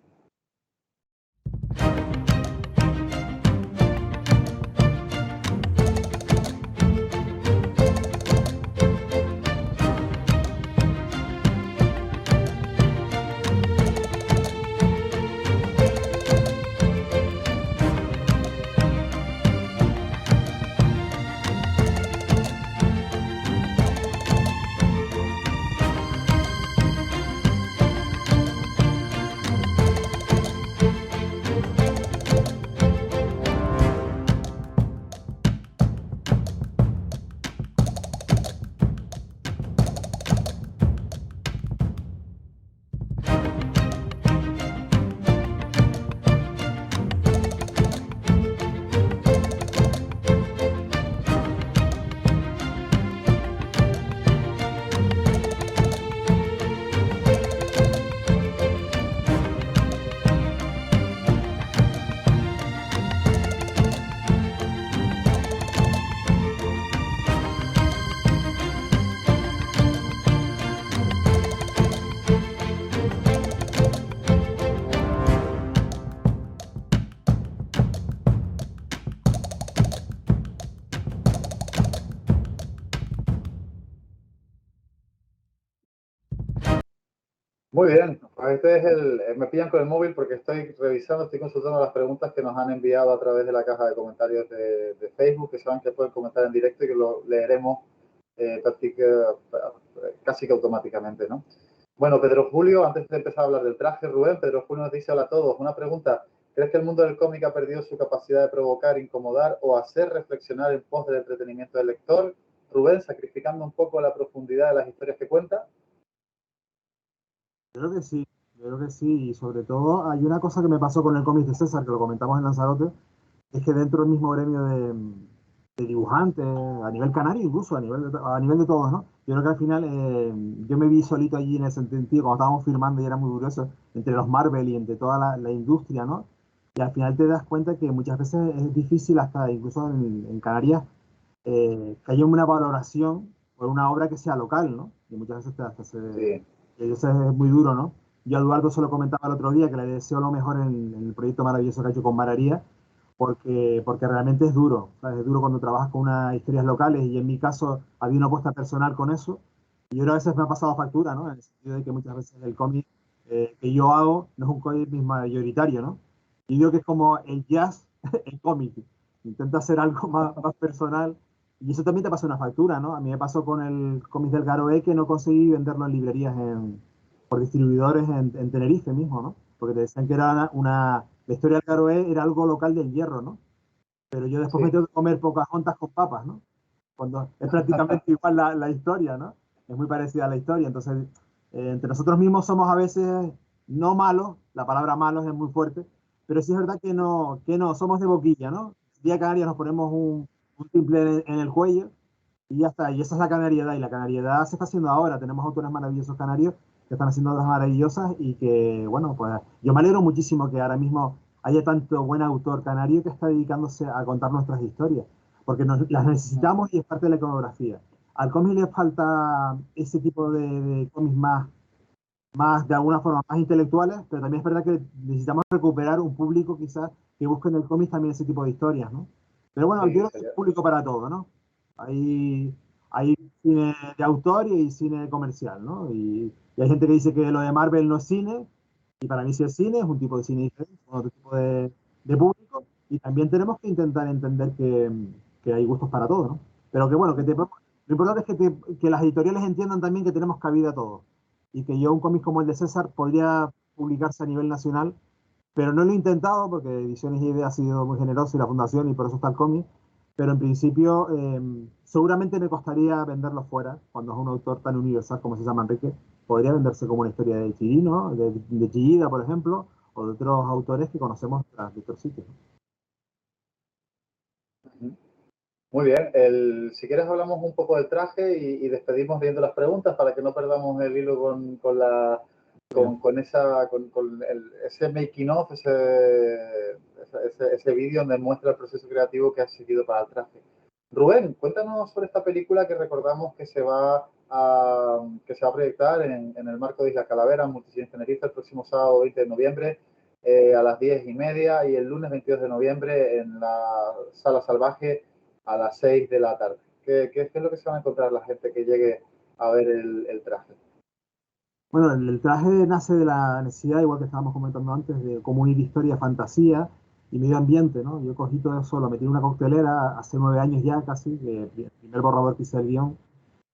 Muy bien, pues este es me pillan con el móvil porque estoy revisando, estoy consultando las preguntas que nos han enviado a través de la caja de comentarios de Facebook, que saben que pueden comentar en directo y que lo leeremos casi que automáticamente, ¿no? Bueno, Pedro Julio, antes de empezar a hablar del traje, Rubén, Pedro Julio nos dice: hola a todos, una pregunta, ¿crees que el mundo del cómic ha perdido su capacidad de provocar, incomodar o hacer reflexionar en pos del entretenimiento del lector? Rubén, sacrificando un poco la profundidad de las historias que cuenta. Creo que sí, creo que sí. Y sobre todo hay una cosa que me pasó con el cómic de César, que lo comentamos en Lanzarote, es que dentro del mismo gremio de dibujantes, a nivel canario incluso, a nivel de todos, ¿no? Yo creo que al final yo me vi solito allí en ese sentido, cuando estábamos firmando y era muy curioso, entre los Marvel y entre toda la industria, ¿no? Y al final te das cuenta que muchas veces es difícil, hasta incluso en Canarias, que haya una valoración por una obra que sea local, ¿no? Y muchas veces hasta Sí. y eso es muy duro, ¿no? Yo a Eduardo se lo comentaba el otro día, que le deseo lo mejor en el proyecto maravilloso que ha hecho con Mararía, porque realmente es duro, ¿sabes? Es duro cuando trabajas con unas historias locales y en mi caso había una apuesta personal con eso y ahora a veces me ha pasado factura, ¿no? En el sentido de que muchas veces el cómic que yo hago no es un cómic mayoritario, ¿no? Y digo que es como el jazz en cómic, intenta hacer algo más personal y eso también te pasa una factura, ¿no? A mí me pasó con el cómic del Garoé que no conseguí venderlo en librerías por distribuidores en Tenerife mismo, ¿no? Porque te decían que era la historia del Caroé era algo local del Hierro, ¿no? Pero yo después me Sí. tengo que comer Pocahontas con papas, ¿no? Cuando es prácticamente igual la historia, ¿no? Es muy parecida a la historia, entonces entre nosotros mismos somos a veces no malos, la palabra malos es muy fuerte, pero sí es verdad que no, somos de boquilla, ¿no? El día de Canarias nos ponemos un timple en el cuello y ya está, y esa es la canariedad, y la canariedad se está haciendo ahora, tenemos autores maravillosos canarios que están haciendo obras maravillosas y que, bueno, pues yo me alegro muchísimo que ahora mismo haya tanto buen autor canario que está dedicándose a contar nuestras historias, porque las necesitamos y es parte de la iconografía. Al cómic le falta ese tipo de cómics más, de alguna forma, más intelectuales, pero también es verdad que necesitamos recuperar un público quizás que busque en el cómic también ese tipo de historias, ¿no? Pero bueno, yo Sí, creo que hay público para todo, ¿no? Hay, hay cine de autor y hay cine comercial, ¿no? Y hay gente que dice que lo de Marvel no es cine, y para mí sí es cine, es un tipo de cine diferente, es otro tipo de público, y también tenemos que intentar entender que hay gustos para todo, ¿no? Pero que bueno, lo importante es que las editoriales entiendan también que tenemos cabida a todo y que yo un cómic como el de César podría publicarse a nivel nacional, pero no lo he intentado porque Ediciones y Ideas ha sido muy generoso y la fundación y por eso está el cómic, pero en principio seguramente me costaría venderlo fuera, cuando es un autor tan universal como César Manrique, podría venderse como una historia de Chirino, de Chillida, por ejemplo, o de otros autores que conocemos de otros sitios. muy bien. Si quieres hablamos un poco del traje y despedimos viendo las preguntas para que no perdamos el hilo con ese making of, ese vídeo donde muestra el proceso creativo que has seguido para el traje. Rubén, cuéntanos sobre esta película que recordamos que se va a proyectar en el marco de Isla Calavera, en Multicines Tenerife, el próximo sábado 20 de noviembre a las 10:30 y el lunes 22 de noviembre en la Sala Salvaje a las 6 de la tarde. ¿Qué es lo que se va a encontrar la gente que llegue a ver el traje? Bueno, el traje nace de la necesidad, igual que estábamos comentando antes, de cómo unir historia, fantasía y medio ambiente, ¿no? Yo cogí todo eso, lo metí en una coctelera hace 9 años ya casi, que el primer borrador que hice el guión,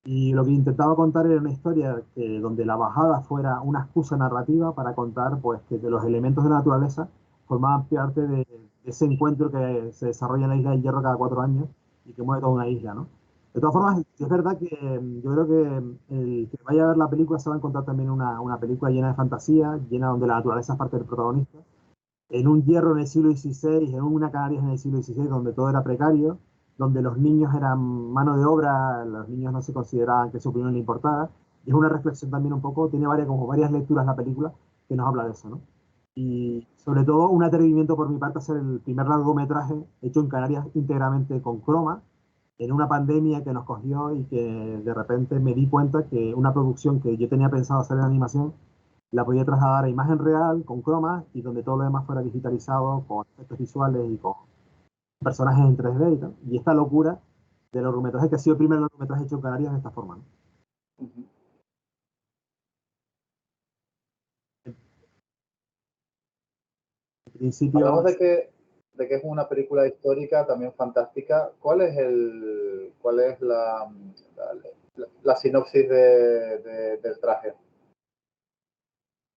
y lo que intentaba contar era una historia donde la bajada fuera una excusa narrativa para contar pues, que de los elementos de la naturaleza formaban parte de ese encuentro que se desarrolla en la isla de Hierro cada 4 años y que mueve toda una isla, ¿no? De todas formas, es verdad que yo creo que el que vaya a ver la película se va a encontrar también una película llena de fantasía, llena donde la naturaleza es parte del protagonista, en un Hierro en el siglo XVI, en una Canarias en el siglo XVI, donde todo era precario, donde los niños eran mano de obra, los niños no se consideraban que su opinión le importara. Y es una reflexión también un poco, tiene varias lecturas la película que nos habla de eso, ¿no? Y sobre todo un atrevimiento por mi parte a hacer el primer largometraje hecho en Canarias íntegramente con croma, en una pandemia que nos cogió y que de repente me di cuenta que una producción que yo tenía pensado hacer en animación la podía trasladar a imagen real, con cromas, y donde todo lo demás fuera digitalizado, con efectos visuales y con personajes en 3D y tal. Y esta locura del largometraje, que ha sido el primer largometraje hecho en Canarias de esta forma, ¿no? Uh -huh. En principio, Hablamos de que es una película histórica, también fantástica. ¿Cuál es la sinopsis del traje?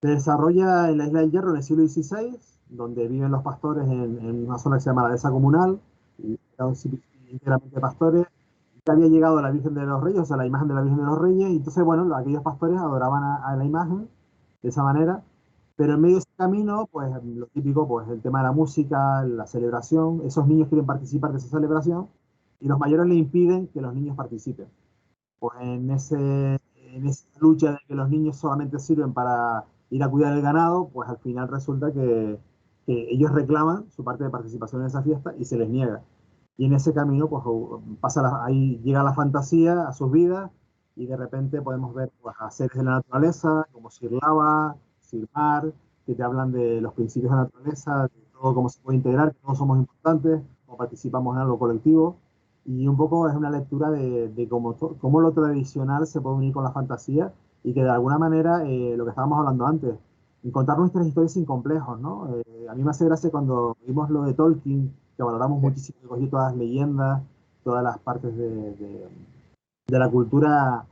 se desarrolla en la isla del Hierro en el siglo XVI, donde viven los pastores en una zona que se llama la dehesa comunal, y íntegramente de pastores, que había llegado la Virgen de los Reyes, o sea, la imagen de la Virgen de los Reyes, y entonces, bueno, aquellos pastores adoraban a la imagen de esa manera, pero en medio de ese camino, pues lo típico, pues el tema de la música, la celebración, esos niños quieren participar de esa celebración, y los mayores le impiden que los niños participen. Pues en esa lucha de que los niños solamente sirven para ir a cuidar el ganado, pues al final resulta que ellos reclaman su parte de participación en esa fiesta y se les niega. Y en ese camino, pues ahí llega la fantasía a sus vidas y de repente podemos ver pues, a seres de la naturaleza, como Sir Lava, Sir Mar, que te hablan de los principios de la naturaleza, de todo cómo se puede integrar, que todos somos importantes, cómo participamos en algo colectivo. Y un poco es una lectura de cómo lo tradicional se puede unir con la fantasía y que de alguna manera, lo que estábamos hablando antes, contar nuestras historias sin complejos, ¿no? A mí me hace gracia cuando vimos lo de Tolkien, que valoramos Sí. muchísimo, que cogió todas las leyendas, todas las partes de la cultura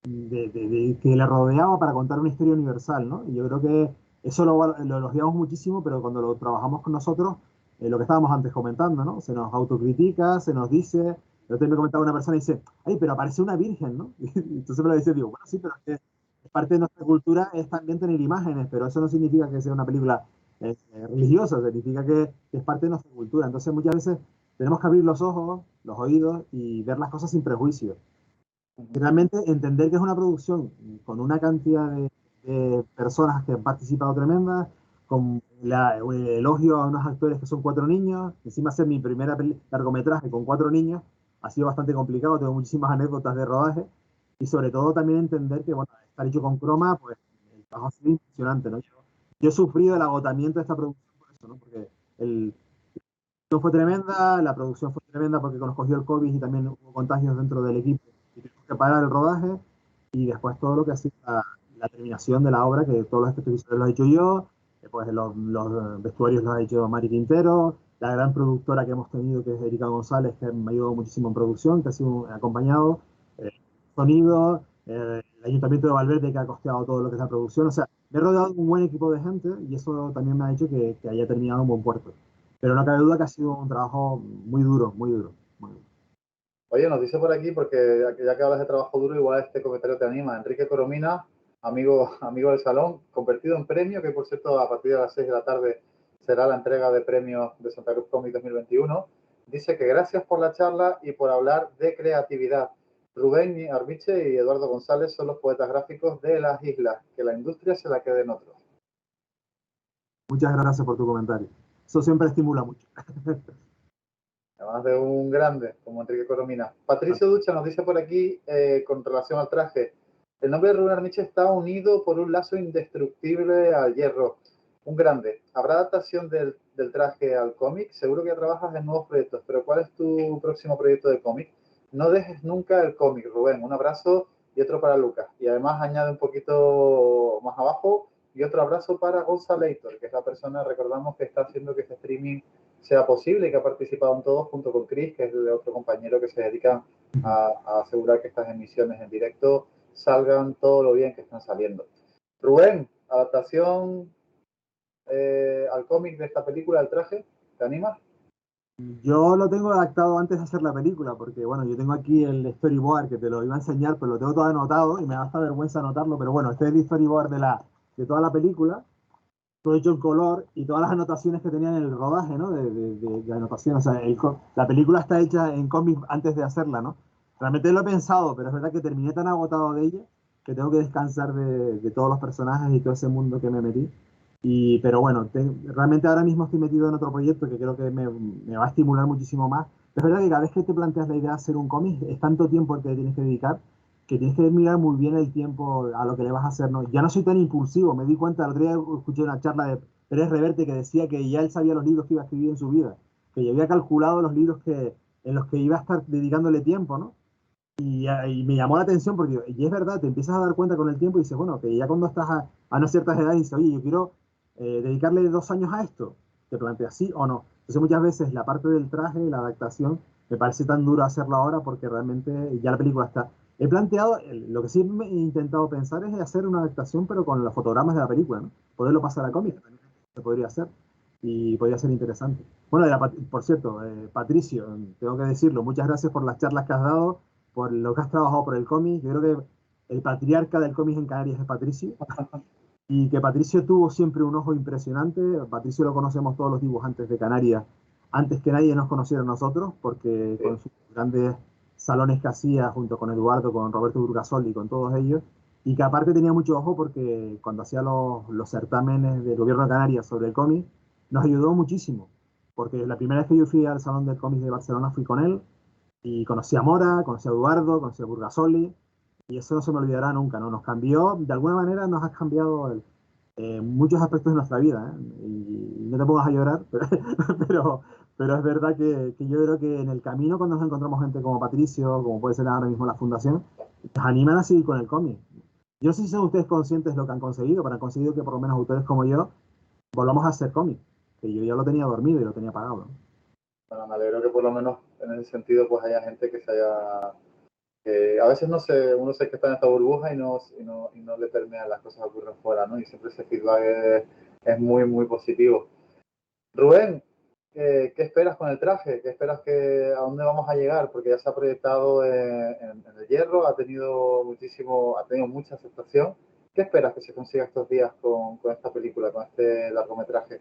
que le rodeaba para contar una historia universal, ¿no? Y yo creo que eso lo elogiamos muchísimo, pero cuando lo trabajamos con nosotros, lo que estábamos antes comentando, ¿no? Se nos autocritica, se nos dice, yo te me comentaba una persona y dice, ay, pero aparece una virgen, ¿no? Y entonces me lo dice, digo, bueno, sí, pero es que parte de nuestra cultura es también tener imágenes, pero eso no significa que sea una película religiosa, significa que es parte de nuestra cultura. Entonces muchas veces tenemos que abrir los ojos, los oídos y ver las cosas sin prejuicios y Ujú. realmente entender que es una producción con una cantidad de personas que han participado tremendas, con el elogio a unos actores que son cuatro niños, encima hacer mi primera largometraje con cuatro niños ha sido bastante complicado, tengo muchísimas anécdotas de rodaje y sobre todo también entender que, bueno, estar hecho con croma, pues el trabajo ha sido impresionante, ¿no? Yo he sufrido el agotamiento de esta producción por eso, ¿no? Porque el, fue tremenda, la producción fue tremenda porque nos cogió el COVID y también hubo contagios dentro del equipo y tuvimos que parar el rodaje y después todo lo que ha sido la terminación de la obra, que todos los efectos visuales los he hecho yo, pues los vestuarios los ha hecho Mari Quintero, la gran productora que hemos tenido que es Erika González, que me ha ayudado muchísimo en producción, que ha sido acompañado, sonido, el Ayuntamiento de Valverde que ha costeado todo lo que es la producción, o sea, me he rodeado de un buen equipo de gente y eso también me ha hecho que haya terminado en buen puerto. Pero no cabe duda que ha sido un trabajo muy duro, muy duro, muy duro. Oye, nos dice por aquí, porque ya que hablas de trabajo duro, igual este comentario te anima. Enrique Coromina, amigo del salón, convertido en premio, que por cierto a partir de las 6 de la tarde será la entrega de premios de Santa Cruz Comic 2021. Dice que gracias por la charla y por hablar de creatividad. Rubén Arbiche y Eduardo González son los poetas gráficos de las islas, que la industria se la quede en otros. Muchas gracias por tu comentario. Eso siempre estimula mucho. Además de un grande como Enrique Coromina. Patricio Ducha nos dice por aquí, con relación al traje, el nombre de Rubén Arniche está unido por un lazo indestructible al hierro. Un grande. ¿Habrá adaptación del traje al cómic? Seguro que trabajas en nuevos proyectos, pero ¿cuál es tu próximo proyecto de cómic? No dejes nunca el cómic, Rubén. Un abrazo y otro para Lucas. Y además añade un poquito más abajo y otro abrazo para Gonzalator, que es la persona, recordamos, que está haciendo que este streaming sea posible y que ha participado en todo junto con Chris, que es el otro compañero que se dedica a asegurar que estas emisiones en directo salgan todo lo bien que están saliendo. Rubén, adaptación al cómic de esta película, El traje, ¿te animas? Yo lo tengo adaptado antes de hacer la película, porque bueno, yo tengo aquí el storyboard que te lo iba a enseñar, pero lo tengo todo anotado y me da hasta vergüenza anotarlo, pero bueno, este es el storyboard de toda la película, todo hecho en color y todas las anotaciones que tenía en el rodaje, ¿no? De anotación, o sea, la película está hecha en cómic antes de hacerla, ¿no? Realmente lo he pensado, pero es verdad que terminé tan agotado de ella que tengo que descansar de todos los personajes y todo ese mundo que me metí. Pero bueno, realmente ahora mismo estoy metido en otro proyecto que creo que me va a estimular muchísimo más. Es verdad que cada vez que te planteas la idea de hacer un cómic, es tanto tiempo el que tienes que dedicar que tienes que mirar muy bien el tiempo a lo que le vas a hacer, ¿no? Ya no soy tan impulsivo, me di cuenta, el otro día escuché una charla de Pérez Reverte que decía que ya él sabía los libros que iba a escribir en su vida, que ya había calculado los libros en los que iba a estar dedicándole tiempo, ¿no? Y me llamó la atención porque, y es verdad, te empiezas a dar cuenta con el tiempo y dices, bueno, que ya cuando estás a unas ciertas edades dices, oye, yo quiero dedicarle 2 años a esto, te planteas sí o no. Entonces muchas veces la parte del traje, la adaptación, me parece tan duro hacerlo ahora porque realmente ya la película está. He planteado, lo que sí he intentado pensar es hacer una adaptación pero con los fotogramas de la película, ¿no? Poderlo pasar a cómics, también se podría hacer y podría ser interesante. Bueno, por cierto, Patricio, tengo que decirlo, muchas gracias por las charlas que has dado, por lo que has trabajado por el cómic. Yo creo que el patriarca del cómic en Canarias es Patricio y que Patricio tuvo siempre un ojo impresionante. Patricio lo conocemos todos los dibujantes de Canarias, antes que nadie nos conociera a nosotros, porque Sí. con sus grandes salones que hacía junto con Eduardo, con Roberto Burgasol y con todos ellos, y que aparte tenía mucho ojo porque cuando hacía los certámenes del gobierno de Canarias sobre el cómic, nos ayudó muchísimo, porque la primera vez que yo fui al Salón del Cómic de Barcelona fui con él, y conocí a Mora, conocí a Eduardo, conocí a Burgasoli, y eso no se me olvidará nunca, ¿no? Nos cambió, de alguna manera nos ha cambiado muchos aspectos de nuestra vida, ¿eh? Y no te pongas a llorar, pero, pero es verdad que yo creo que en el camino, cuando nos encontramos gente como Patricio, como puede ser ahora mismo la Fundación, nos animan a seguir con el cómic. Yo no sé si son ustedes conscientes de lo que han conseguido, pero han conseguido que por lo menos autores como yo volvamos a hacer cómic, que yo ya lo tenía dormido y lo tenía pagado, ¿no? Bueno, me alegro que por lo menos en ese sentido pues haya gente que se haya... a veces no sé, uno sé que está en esta burbuja y no le permean las cosas que ocurren fuera, ¿no? Y siempre ese feedback es muy, muy positivo. Rubén, ¿qué esperas con el traje? ¿Qué esperas a dónde vamos a llegar? Porque ya se ha proyectado en el Hierro, ha tenido mucha aceptación. ¿Qué esperas que se consiga estos días con esta película, con este largometraje?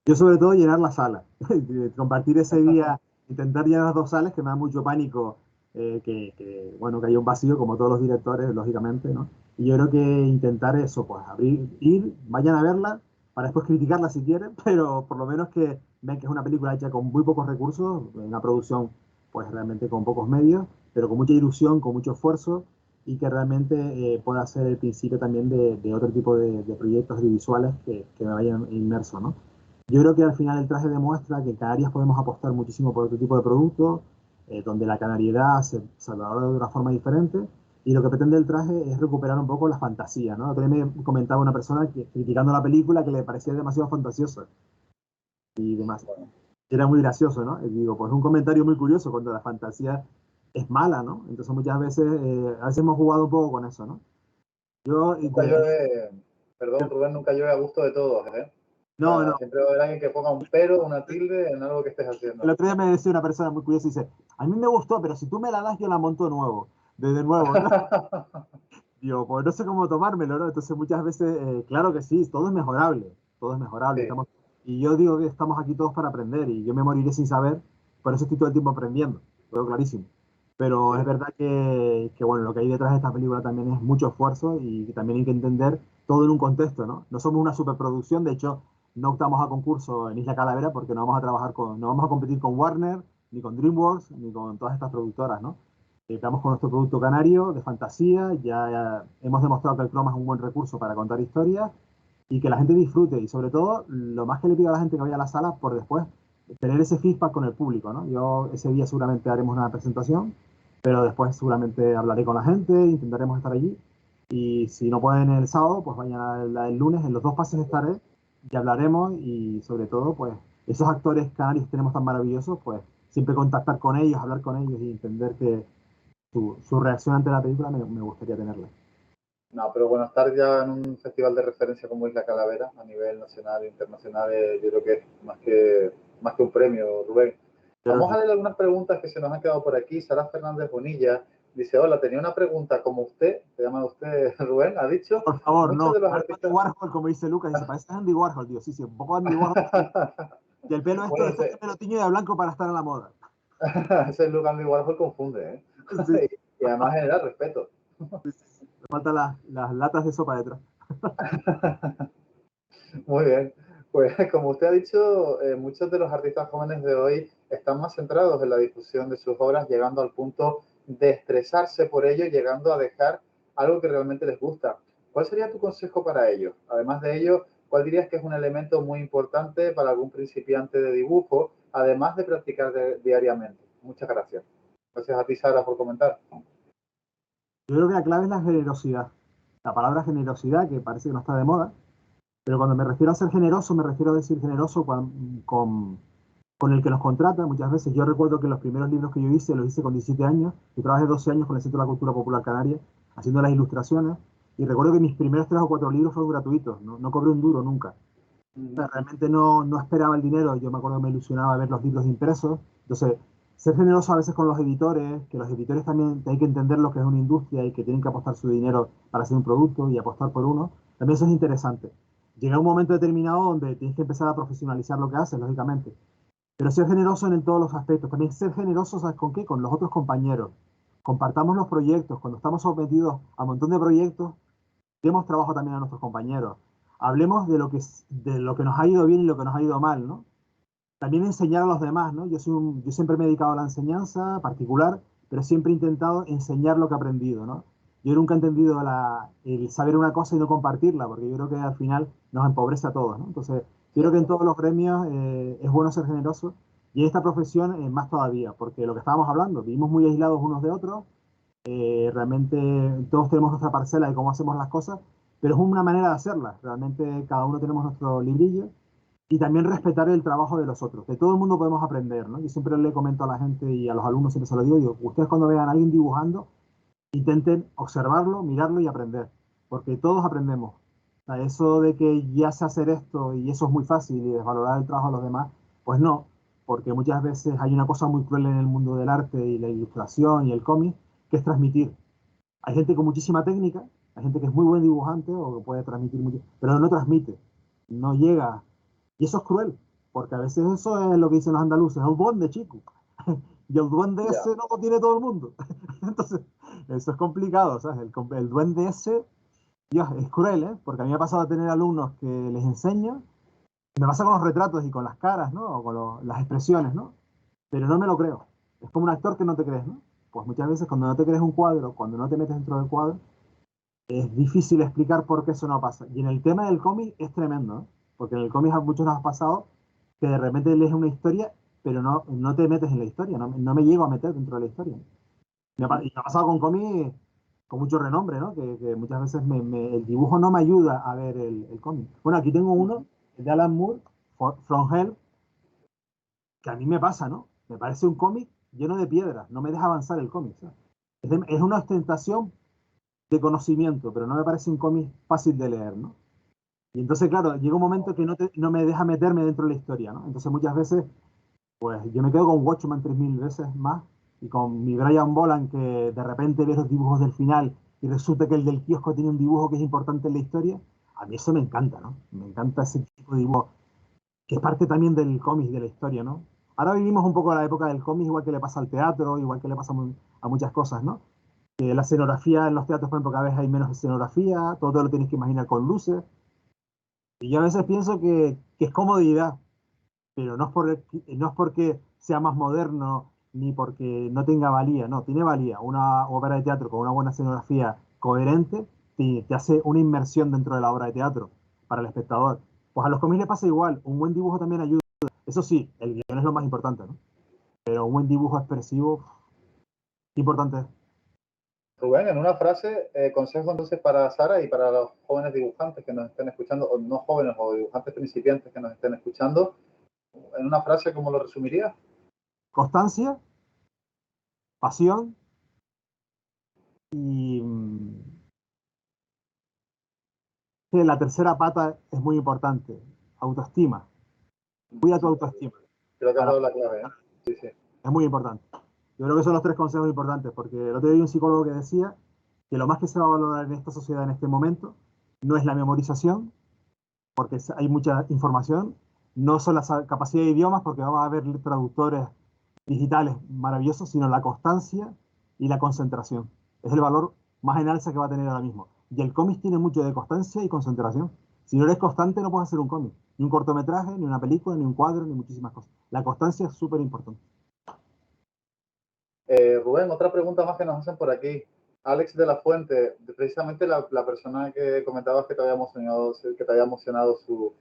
Yo sobre todo llenar la sala, compartir ese día, intentar llenar las dos salas, que me da mucho pánico bueno, que haya un vacío, como todos los directores, lógicamente, ¿no? Y yo creo que intentar eso, pues abrir, ir, vayan a verla, para después criticarla si quieren, pero por lo menos que vean que es una película hecha con muy pocos recursos, una producción pues realmente con pocos medios, pero con mucha ilusión, con mucho esfuerzo, y que realmente pueda ser el principio también de otro tipo de proyectos audiovisuales que me vayan inmersos, ¿no? Yo creo que al final el traje demuestra que en Canarias podemos apostar muchísimo por otro tipo de productos, donde la canariedad se valora de una forma diferente, y lo que pretende el traje es recuperar un poco la fantasía, ¿no? Otro día me comentaba una persona criticando la película que le parecía demasiado fantasiosa y demás. Bueno, Era muy gracioso, ¿no? Y digo, pues un comentario muy curioso cuando la fantasía es mala, ¿no? Entonces muchas veces, a veces hemos jugado un poco con eso, ¿no? Yo, nunca llueve, perdón, Rubén, nunca llueve a gusto de todos, ¿eh? O no, sea, no. siempre va a haber alguien que ponga un pero, una tilde en algo que estés El haciendo. otro día me decía una persona muy curiosa y dice, a mí me gustó, pero si tú me la das, yo la monto nuevo, desde nuevo, ¿no? Digo, pues no sé cómo tomármelo, ¿no? Entonces muchas veces, claro que sí, todo es mejorable. Sí, Y yo digo que estamos aquí todos para aprender y yo me moriré sin saber, por eso estoy todo el tiempo aprendiendo, todo clarísimo. Pero es sí. verdad bueno, lo que hay detrás de esta película también es mucho esfuerzo y que también hay que entender todo en un contexto, ¿no? No somos una superproducción, de hecho, no optamos a concurso en Isla Calavera porque no vamos a competir con Warner, ni con DreamWorks, ni con todas estas productoras, ¿no? Estamos con nuestro producto canario de fantasía, ya hemos demostrado que el croma es un buen recurso para contar historias y que la gente disfrute y sobre todo lo más que le pido a la gente que vaya a la sala por después tener ese feedback con el público, ¿no? Yo ese día seguramente haremos una presentación, pero después seguramente hablaré con la gente, intentaremos estar allí y si no pueden el sábado, pues vayan a la del lunes, en los dos pases estaré y hablaremos y sobre todo pues esos actores canarios que tenemos tan maravillosos, pues siempre contactar con ellos, hablar con ellos y entender que su reacción ante la película me gustaría tenerla. No, pero bueno, estar ya en un festival de referencia como Isla Calavera a nivel nacional e internacional, yo creo que es más que un premio, Rubén. Pero Vamos a leer algunas preguntas que se nos han quedado por aquí. Sara Fernández Bonilla dice, hola, tenía una pregunta como usted, se llama usted Rubén, ha dicho, por favor, muchos no. de los Parece Andy artistas... Warhol, como dice Lucas, dice, parece Andy Warhol, tío. Sí, sí, un poco Andy Warhol. Y el pelo bueno, este me lo tiño de blanco para estar a la moda. ese look Andy Warhol confunde, Sí, ¿eh? Y además genera respeto. sí, sí. Me faltan las latas de sopa detrás. Muy bien. Pues como usted ha dicho, muchos de los artistas jóvenes de hoy están más centrados en la difusión de sus obras, llegando al punto de estresarse por ello, llegando a dejar algo que realmente les gusta. ¿Cuál sería tu consejo para ellos? Además de ello, ¿cuál dirías que es un elemento muy importante para algún principiante de dibujo, además de practicar diariamente? Muchas gracias. Gracias a ti, Sara, por comentar. Yo creo que la clave es la generosidad. La palabra generosidad, que parece que no está de moda, pero cuando me refiero a ser generoso, me refiero a decir generoso con el que nos contrata. Muchas veces yo recuerdo que los primeros libros que yo hice, los hice con 17 años. Yo trabajé 12 años con el Centro de la Cultura Popular Canaria, haciendo las ilustraciones. Y recuerdo que mis primeros 3 o 4 libros fueron gratuitos. No, no cobré un duro nunca. O sea, realmente no esperaba el dinero. Yo me acuerdo que me ilusionaba ver los libros impresos. Entonces, ser generoso a veces con los editores, que los editores también hay que entender lo que es una industria y que tienen que apostar su dinero para hacer un producto y apostar por uno. También eso es interesante. Llega un momento determinado donde tienes que empezar a profesionalizar lo que haces, lógicamente. Pero ser generoso en todos los aspectos. También ser generoso, ¿sabes con qué? Con los otros compañeros. Compartamos los proyectos. Cuando estamos sometidos a un montón de proyectos, demos trabajo también a nuestros compañeros. Hablemos de lo que nos ha ido bien y lo que nos ha ido mal, ¿no? También enseñar a los demás, ¿no? Yo siempre me he dedicado a la enseñanza particular, pero siempre he intentado enseñar lo que he aprendido, ¿no? yo nunca he entendido el saber una cosa y no compartirla, porque yo creo que al final nos empobrece a todos, ¿no? Entonces, yo creo que en todos los gremios es bueno ser generoso y en esta profesión más todavía, porque lo que estábamos hablando, vivimos muy aislados unos de otros, realmente todos tenemos nuestra parcela de cómo hacemos las cosas, pero es una manera de hacerlas. Realmente cada uno tenemos nuestro librillo y también respetar el trabajo de los otros. De todo el mundo podemos aprender, ¿no? Yo siempre le comento a la gente y a los alumnos, siempre se lo digo, ustedes cuando vean a alguien dibujando, intenten observarlo, mirarlo y aprender, porque todos aprendemos. O sea, eso de que ya sé hacer esto y eso es muy fácil y desvalorar el trabajo de los demás, pues no, porque muchas veces hay una cosa muy cruel en el mundo del arte y la ilustración y el cómic, que es transmitir. Hay gente con muchísima técnica, hay gente que es muy buen dibujante o que puede transmitir mucho, pero no transmite, no llega. Y eso es cruel, porque a veces eso es lo que dicen los andaluces, es un duende, chico. Y el duende Ya. ese no lo tiene todo el mundo. Entonces, eso es complicado, ¿sabes? El duende ese, Dios, es cruel, ¿eh? Porque a mí me ha pasado a tener alumnos que les enseño, me pasa con los retratos y con las caras, ¿no? O con las expresiones, ¿no? Pero no me lo creo. Es como un actor que no te crees, ¿no? Pues muchas veces cuando no te crees un cuadro, cuando no te metes dentro del cuadro, es difícil explicar por qué eso no pasa. Y en el tema del cómic es tremendo, ¿no? Porque en el cómic a muchos nos ha pasado que de repente lees una historia, pero no te metes en la historia, no me llego a meter dentro de la historia. Y me ha pasado con cómics con mucho renombre, ¿no? Que muchas veces el dibujo no me ayuda a ver el cómic. Bueno, aquí tengo uno, el de Alan Moore, From Hell, que a mí me pasa, ¿no? Me parece un cómic lleno de piedras, no me deja avanzar el cómic, ¿sabes? Es una ostentación de conocimiento, pero no me parece un cómic fácil de leer, ¿no? Y entonces, claro, llega un momento que no me deja meterme dentro de la historia, ¿no? Entonces muchas veces, pues yo me quedo con Watchmen 3000 veces más y con mi Brian Boland que de repente ves los dibujos del final y resulta que el del kiosco tiene un dibujo que es importante en la historia. A mí eso me encanta, ¿no? Me encanta ese tipo de dibujo que es parte también del cómic, de la historia, ¿no? Ahora vivimos un poco la época del cómic, igual que le pasa al teatro, igual que le pasa a muchas cosas, ¿no? Que la escenografía en los teatros, por ejemplo, cada vez hay menos escenografía, todo lo tienes que imaginar con luces. Y yo a veces pienso que es comodidad, pero no es porque sea más moderno ni porque no tenga valía, no, tiene valía. Una obra de teatro con una buena escenografía coherente te hace una inmersión dentro de la obra de teatro para el espectador. Pues a los cómics les pasa igual, un buen dibujo también ayuda. Eso sí, el guión es lo más importante, ¿no? Pero un buen dibujo expresivo, importante es. Rubén, en una frase, consejo entonces para Sara y para los jóvenes dibujantes que nos estén escuchando, o no jóvenes, o dibujantes principiantes que nos estén escuchando, en una frase, ¿cómo lo resumirías? Constancia, pasión y que la tercera pata es muy importante, autoestima. Cuida tu autoestima. Creo que has Para, dado la clave, ¿eh? Sí, sí. es muy importante. Yo creo que son los tres consejos importantes, porque el otro día hay un psicólogo que decía que lo más que se va a valorar en esta sociedad en este momento no es la memorización, porque hay mucha información, no son las capacidades de idiomas, porque vamos a ver traductores digitales maravillosos, sino la constancia y la concentración. Es el valor más en alza que va a tener ahora mismo. Y el cómic tiene mucho de constancia y concentración. Si no eres constante, no puedes hacer un cómic. Ni un cortometraje, ni una película, ni un cuadro, ni muchísimas cosas. La constancia es súper importante. Rubén, otra pregunta más que nos hacen por aquí. Alex de la Fuente, precisamente la persona que comentabas que te había emocionado su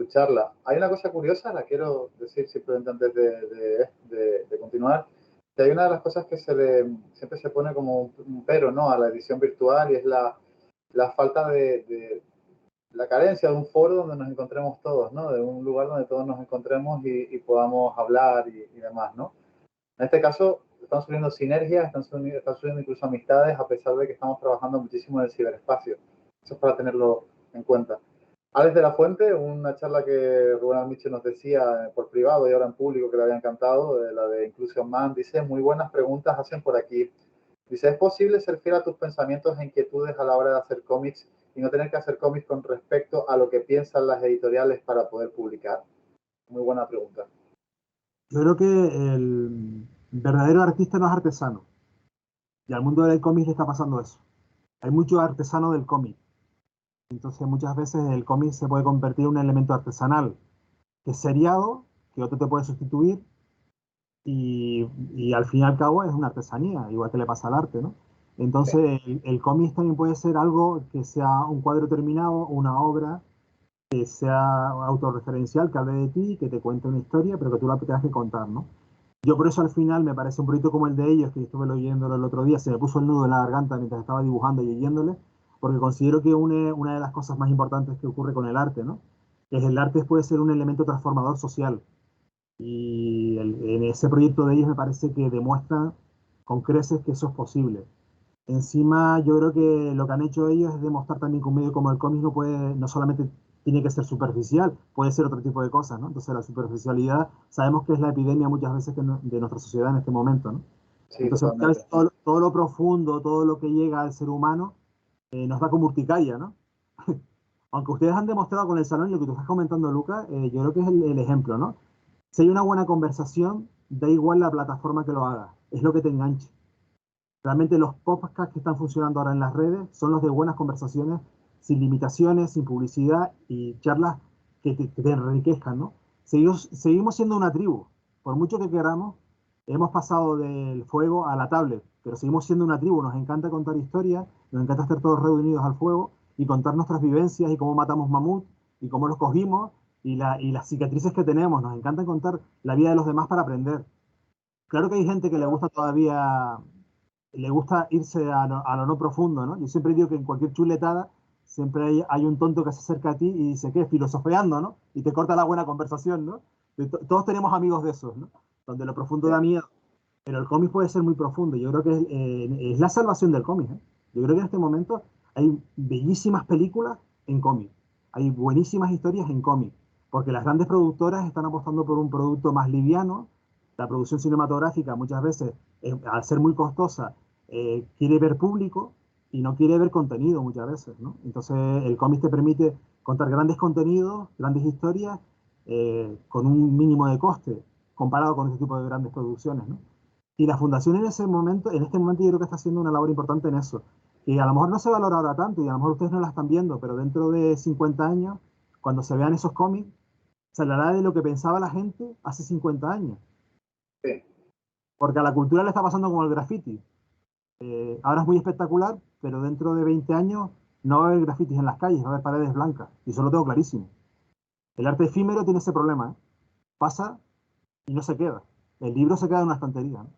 charla. Hay una cosa curiosa, la quiero decir simplemente antes de continuar, que hay una de las cosas que siempre se pone como un pero, ¿no?, a la edición virtual y es la falta la carencia de un foro donde nos encontremos todos, ¿no? De un lugar donde todos nos encontremos y podamos hablar y demás, ¿no? En este caso, están surgiendo sinergias, están surgiendo incluso amistades, a pesar de que estamos trabajando muchísimo en el ciberespacio. Eso es para tenerlo en cuenta. Alex de la Fuente, una charla que Rubén Almiche nos decía por privado y ahora en público que le había encantado, la de Inclusion Man, dice, muy buenas preguntas hacen por aquí. Dice, ¿es posible ser fiel a tus pensamientos e inquietudes a la hora de hacer cómics y no tener que hacer cómics con respecto a lo que piensan las editoriales para poder publicar? Muy buena pregunta. Yo creo que el verdadero artista no es artesano. Y al mundo del cómic le está pasando eso. Hay mucho artesano del cómic. Entonces muchas veces el cómic se puede convertir en un elemento artesanal, que es seriado, que otro te puede sustituir y al fin y al cabo es una artesanía, igual que le pasa al arte, ¿no? Sí, Entonces, el cómic también puede ser algo que sea un cuadro terminado, una obra que sea autorreferencial, que hable de ti, que te cuente una historia, pero que tú la tengas que contar, ¿no? Yo por eso al final me parece un proyecto como el de ellos, que yo estuve leyéndolo el otro día, se me puso el nudo en la garganta mientras estaba dibujando y oyéndole, porque considero que una de las cosas más importantes que ocurre con el arte, ¿no? Es el arte puede ser un elemento transformador social. Y en ese proyecto de ellos me parece que demuestran con creces que eso es posible. Encima, yo creo que lo que han hecho ellos es demostrar también que un medio como el cómic no puede, no solamente tiene que ser superficial, puede ser otro tipo de cosas, ¿no? Entonces la superficialidad sabemos que es la epidemia muchas veces de nuestra sociedad en este momento, ¿no? sí, Entonces muchas totalmente. veces todo lo profundo, todo lo que llega al ser humano, nos da como urticaria, ¿no? Aunque ustedes han demostrado con el salón y lo que tú estás comentando, Lucas, yo creo que es el ejemplo, ¿no? Si hay una buena conversación, da igual la plataforma que lo haga, es lo que te enganche. Realmente los podcasts que están funcionando ahora en las redes son los de buenas conversaciones, sin limitaciones, sin publicidad y charlas que te enriquezcan, ¿no? Seguimos siendo una tribu. Por mucho que queramos, hemos pasado del fuego a la tablet, pero seguimos siendo una tribu. Nos encanta contar historias, nos encanta estar todos reunidos al fuego y contar nuestras vivencias y cómo matamos mamut y cómo los cogimos y las cicatrices que tenemos. Nos encanta contar la vida de los demás para aprender. Claro que hay gente que le gusta irse a lo no profundo, ¿no? Yo siempre digo que en cualquier chuletada siempre hay un tonto que se acerca a ti y dice, ¿qué? Filosofeando, ¿no? Y te corta la buena conversación, ¿no? Todos tenemos amigos de esos, ¿no? Donde lo profundo Sí. da miedo. Pero el cómic puede ser muy profundo. Yo creo que es la salvación del cómic, ¿eh? Yo creo que en este momento hay bellísimas películas en cómic. Hay buenísimas historias en cómic. Porque las grandes productoras están apostando por un producto más liviano. La producción cinematográfica muchas veces, al ser muy costosa, quiere ver público y no quiere ver contenido muchas veces, ¿no? Entonces el cómic te permite contar grandes contenidos, grandes historias, con un mínimo de coste comparado con este tipo de grandes producciones, ¿no? Y la fundación en este momento yo creo que está haciendo una labor importante en eso. Y a lo mejor no se valora ahora tanto y a lo mejor ustedes no la están viendo, pero dentro de 50 años, cuando se vean esos cómics, se hablará de lo que pensaba la gente hace 50 años. Sí. Porque a la cultura le está pasando como el graffiti. Ahora es muy espectacular, pero dentro de 20 años no va a haber grafitis en las calles, va a haber paredes blancas. Y eso lo tengo clarísimo. El arte efímero tiene ese problema, ¿eh? Pasa y no se queda. El libro se queda en una estantería, ¿no?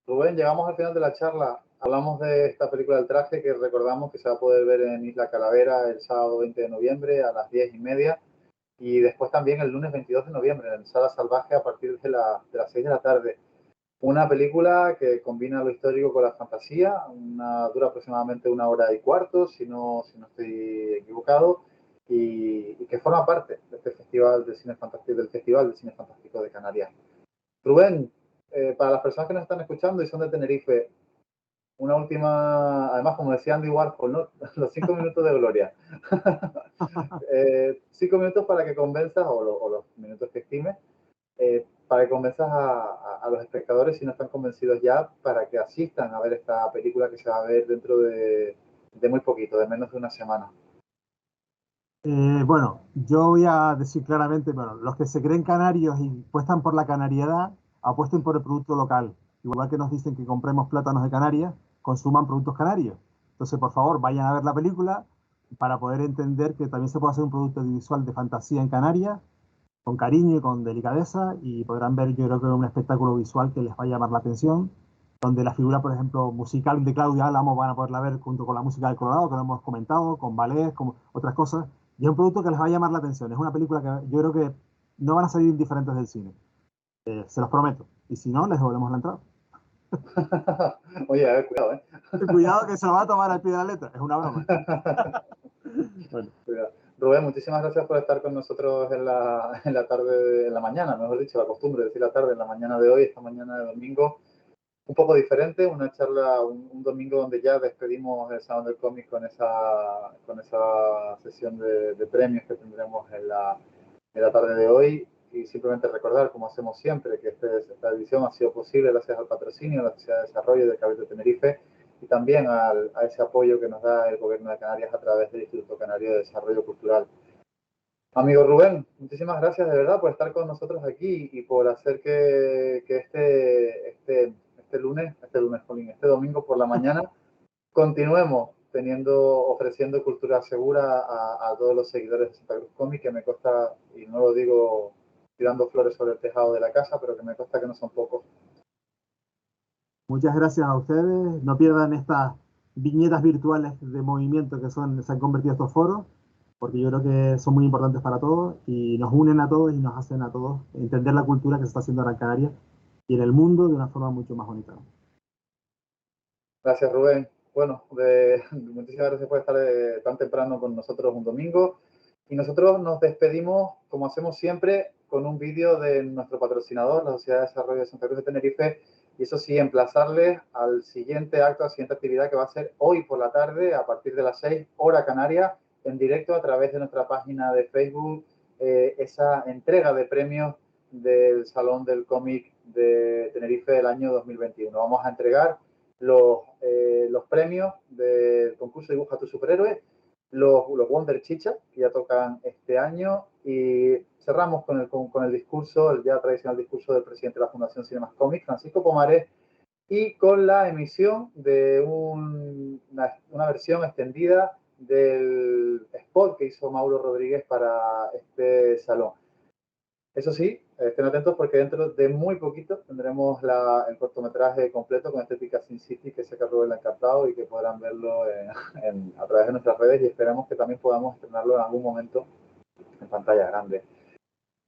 Rubén, llegamos al final de la charla. Hablamos de esta película del traje que recordamos que se va a poder ver en Isla Calavera el sábado 20 de noviembre a las 10:30 y después también el lunes 22 de noviembre en Sala Salvaje a partir de las 6 de la tarde. Una película que combina lo histórico con la fantasía, dura aproximadamente 1 hora y cuarto, si no estoy equivocado, y que forma parte de este festival de cine fantástico, del Festival de Cine Fantástico de Canarias. Rubén, para las personas que nos están escuchando y son de Tenerife, una última, además como decía Andy Warhol, ¿no? Los 5 minutos de gloria. 5 minutos para que convenzas, o los minutos que estimes, para que convenzas a los espectadores, si no están convencidos ya, para que asistan a ver esta película que se va a ver dentro de muy poquito, de menos de una semana. Bueno, yo voy a decir claramente, bueno, los que se creen canarios y apuestan por la canariedad, apuesten por el producto local. Igual que nos dicen que compremos plátanos de Canarias, consuman productos canarios. Entonces, por favor, vayan a ver la película para poder entender que también se puede hacer un producto audiovisual de fantasía en Canarias, con cariño y con delicadeza, y podrán ver, yo creo que un espectáculo visual que les va a llamar la atención, donde la figura, por ejemplo, musical de Claudia Álamo van a poderla ver junto con la música del Colorado, que lo hemos comentado, con ballet, con otras cosas, y es un producto que les va a llamar la atención. Es una película que yo creo que no van a salir indiferentes del cine, se los prometo. Y si no, les devolvemos la entrada. Oye, a ver, cuidado, ¿eh? Cuidado que se lo va a tomar al pie de la letra, es una broma. Bueno, Cuidado. Rubén, muchísimas gracias por estar con nosotros en la tarde, en la mañana, mejor dicho, la costumbre de decir la tarde, en la mañana de hoy, esta mañana de domingo, un poco diferente, una charla, un domingo donde ya despedimos el Salón del Cómic con esa sesión de premios que tendremos en la tarde de hoy. Y simplemente recordar, como hacemos siempre, que esta edición ha sido posible gracias al patrocinio de la Sociedad de Desarrollo de Cabildo de Tenerife y también a ese apoyo que nos da el Gobierno de Canarias a través del Instituto Canario de Desarrollo Cultural. Amigo Rubén, muchísimas gracias de verdad por estar con nosotros aquí y por hacer que este lunes este domingo por la mañana, continuemos ofreciendo cultura segura a todos los seguidores de Santa Cruz Comics, que me consta, y no lo digo tirando flores sobre el tejado de la casa, pero que me consta que no son pocos. Muchas gracias a ustedes. No pierdan estas viñetas virtuales de movimiento que se han convertido estos foros, porque yo creo que son muy importantes para todos y nos unen a todos y nos hacen a todos entender la cultura que se está haciendo en Gran Canaria y en el mundo de una forma mucho más bonita. Gracias, Rubén. Bueno, muchísimas gracias por estar tan temprano con nosotros un domingo. Y nosotros nos despedimos, como hacemos siempre, con un vídeo de nuestro patrocinador, la Sociedad de Desarrollo de Santa Cruz de Tenerife. Y eso sí, emplazarles al siguiente acto, a la siguiente actividad que va a ser hoy por la tarde, a partir de las 6 hora canaria, en directo a través de nuestra página de Facebook, esa entrega de premios del Salón del Cómic de Tenerife del año 2021. Vamos a entregar los premios del concurso Dibuja tu superhéroe, los Wonder Chicha, que ya tocan este año, y cerramos con el discurso, el ya tradicional discurso del presidente de la Fundación Cinemas Comics, Francisco Pomares, y con la emisión de una versión extendida del spot que hizo Mauro Rodríguez para este salón. Eso sí, estén atentos porque dentro de muy poquito tendremos el cortometraje completo con Estética Sin City que se Rubén encantado y que podrán verlo a través de nuestras redes, y esperamos que también podamos estrenarlo en algún momento en pantalla grande.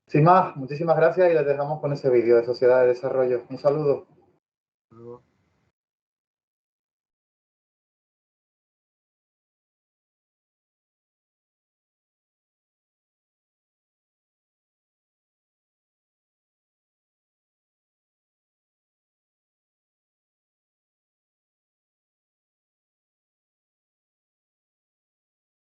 Sin más, muchísimas gracias y les dejamos con ese vídeo de Sociedad de Desarrollo. Un saludo.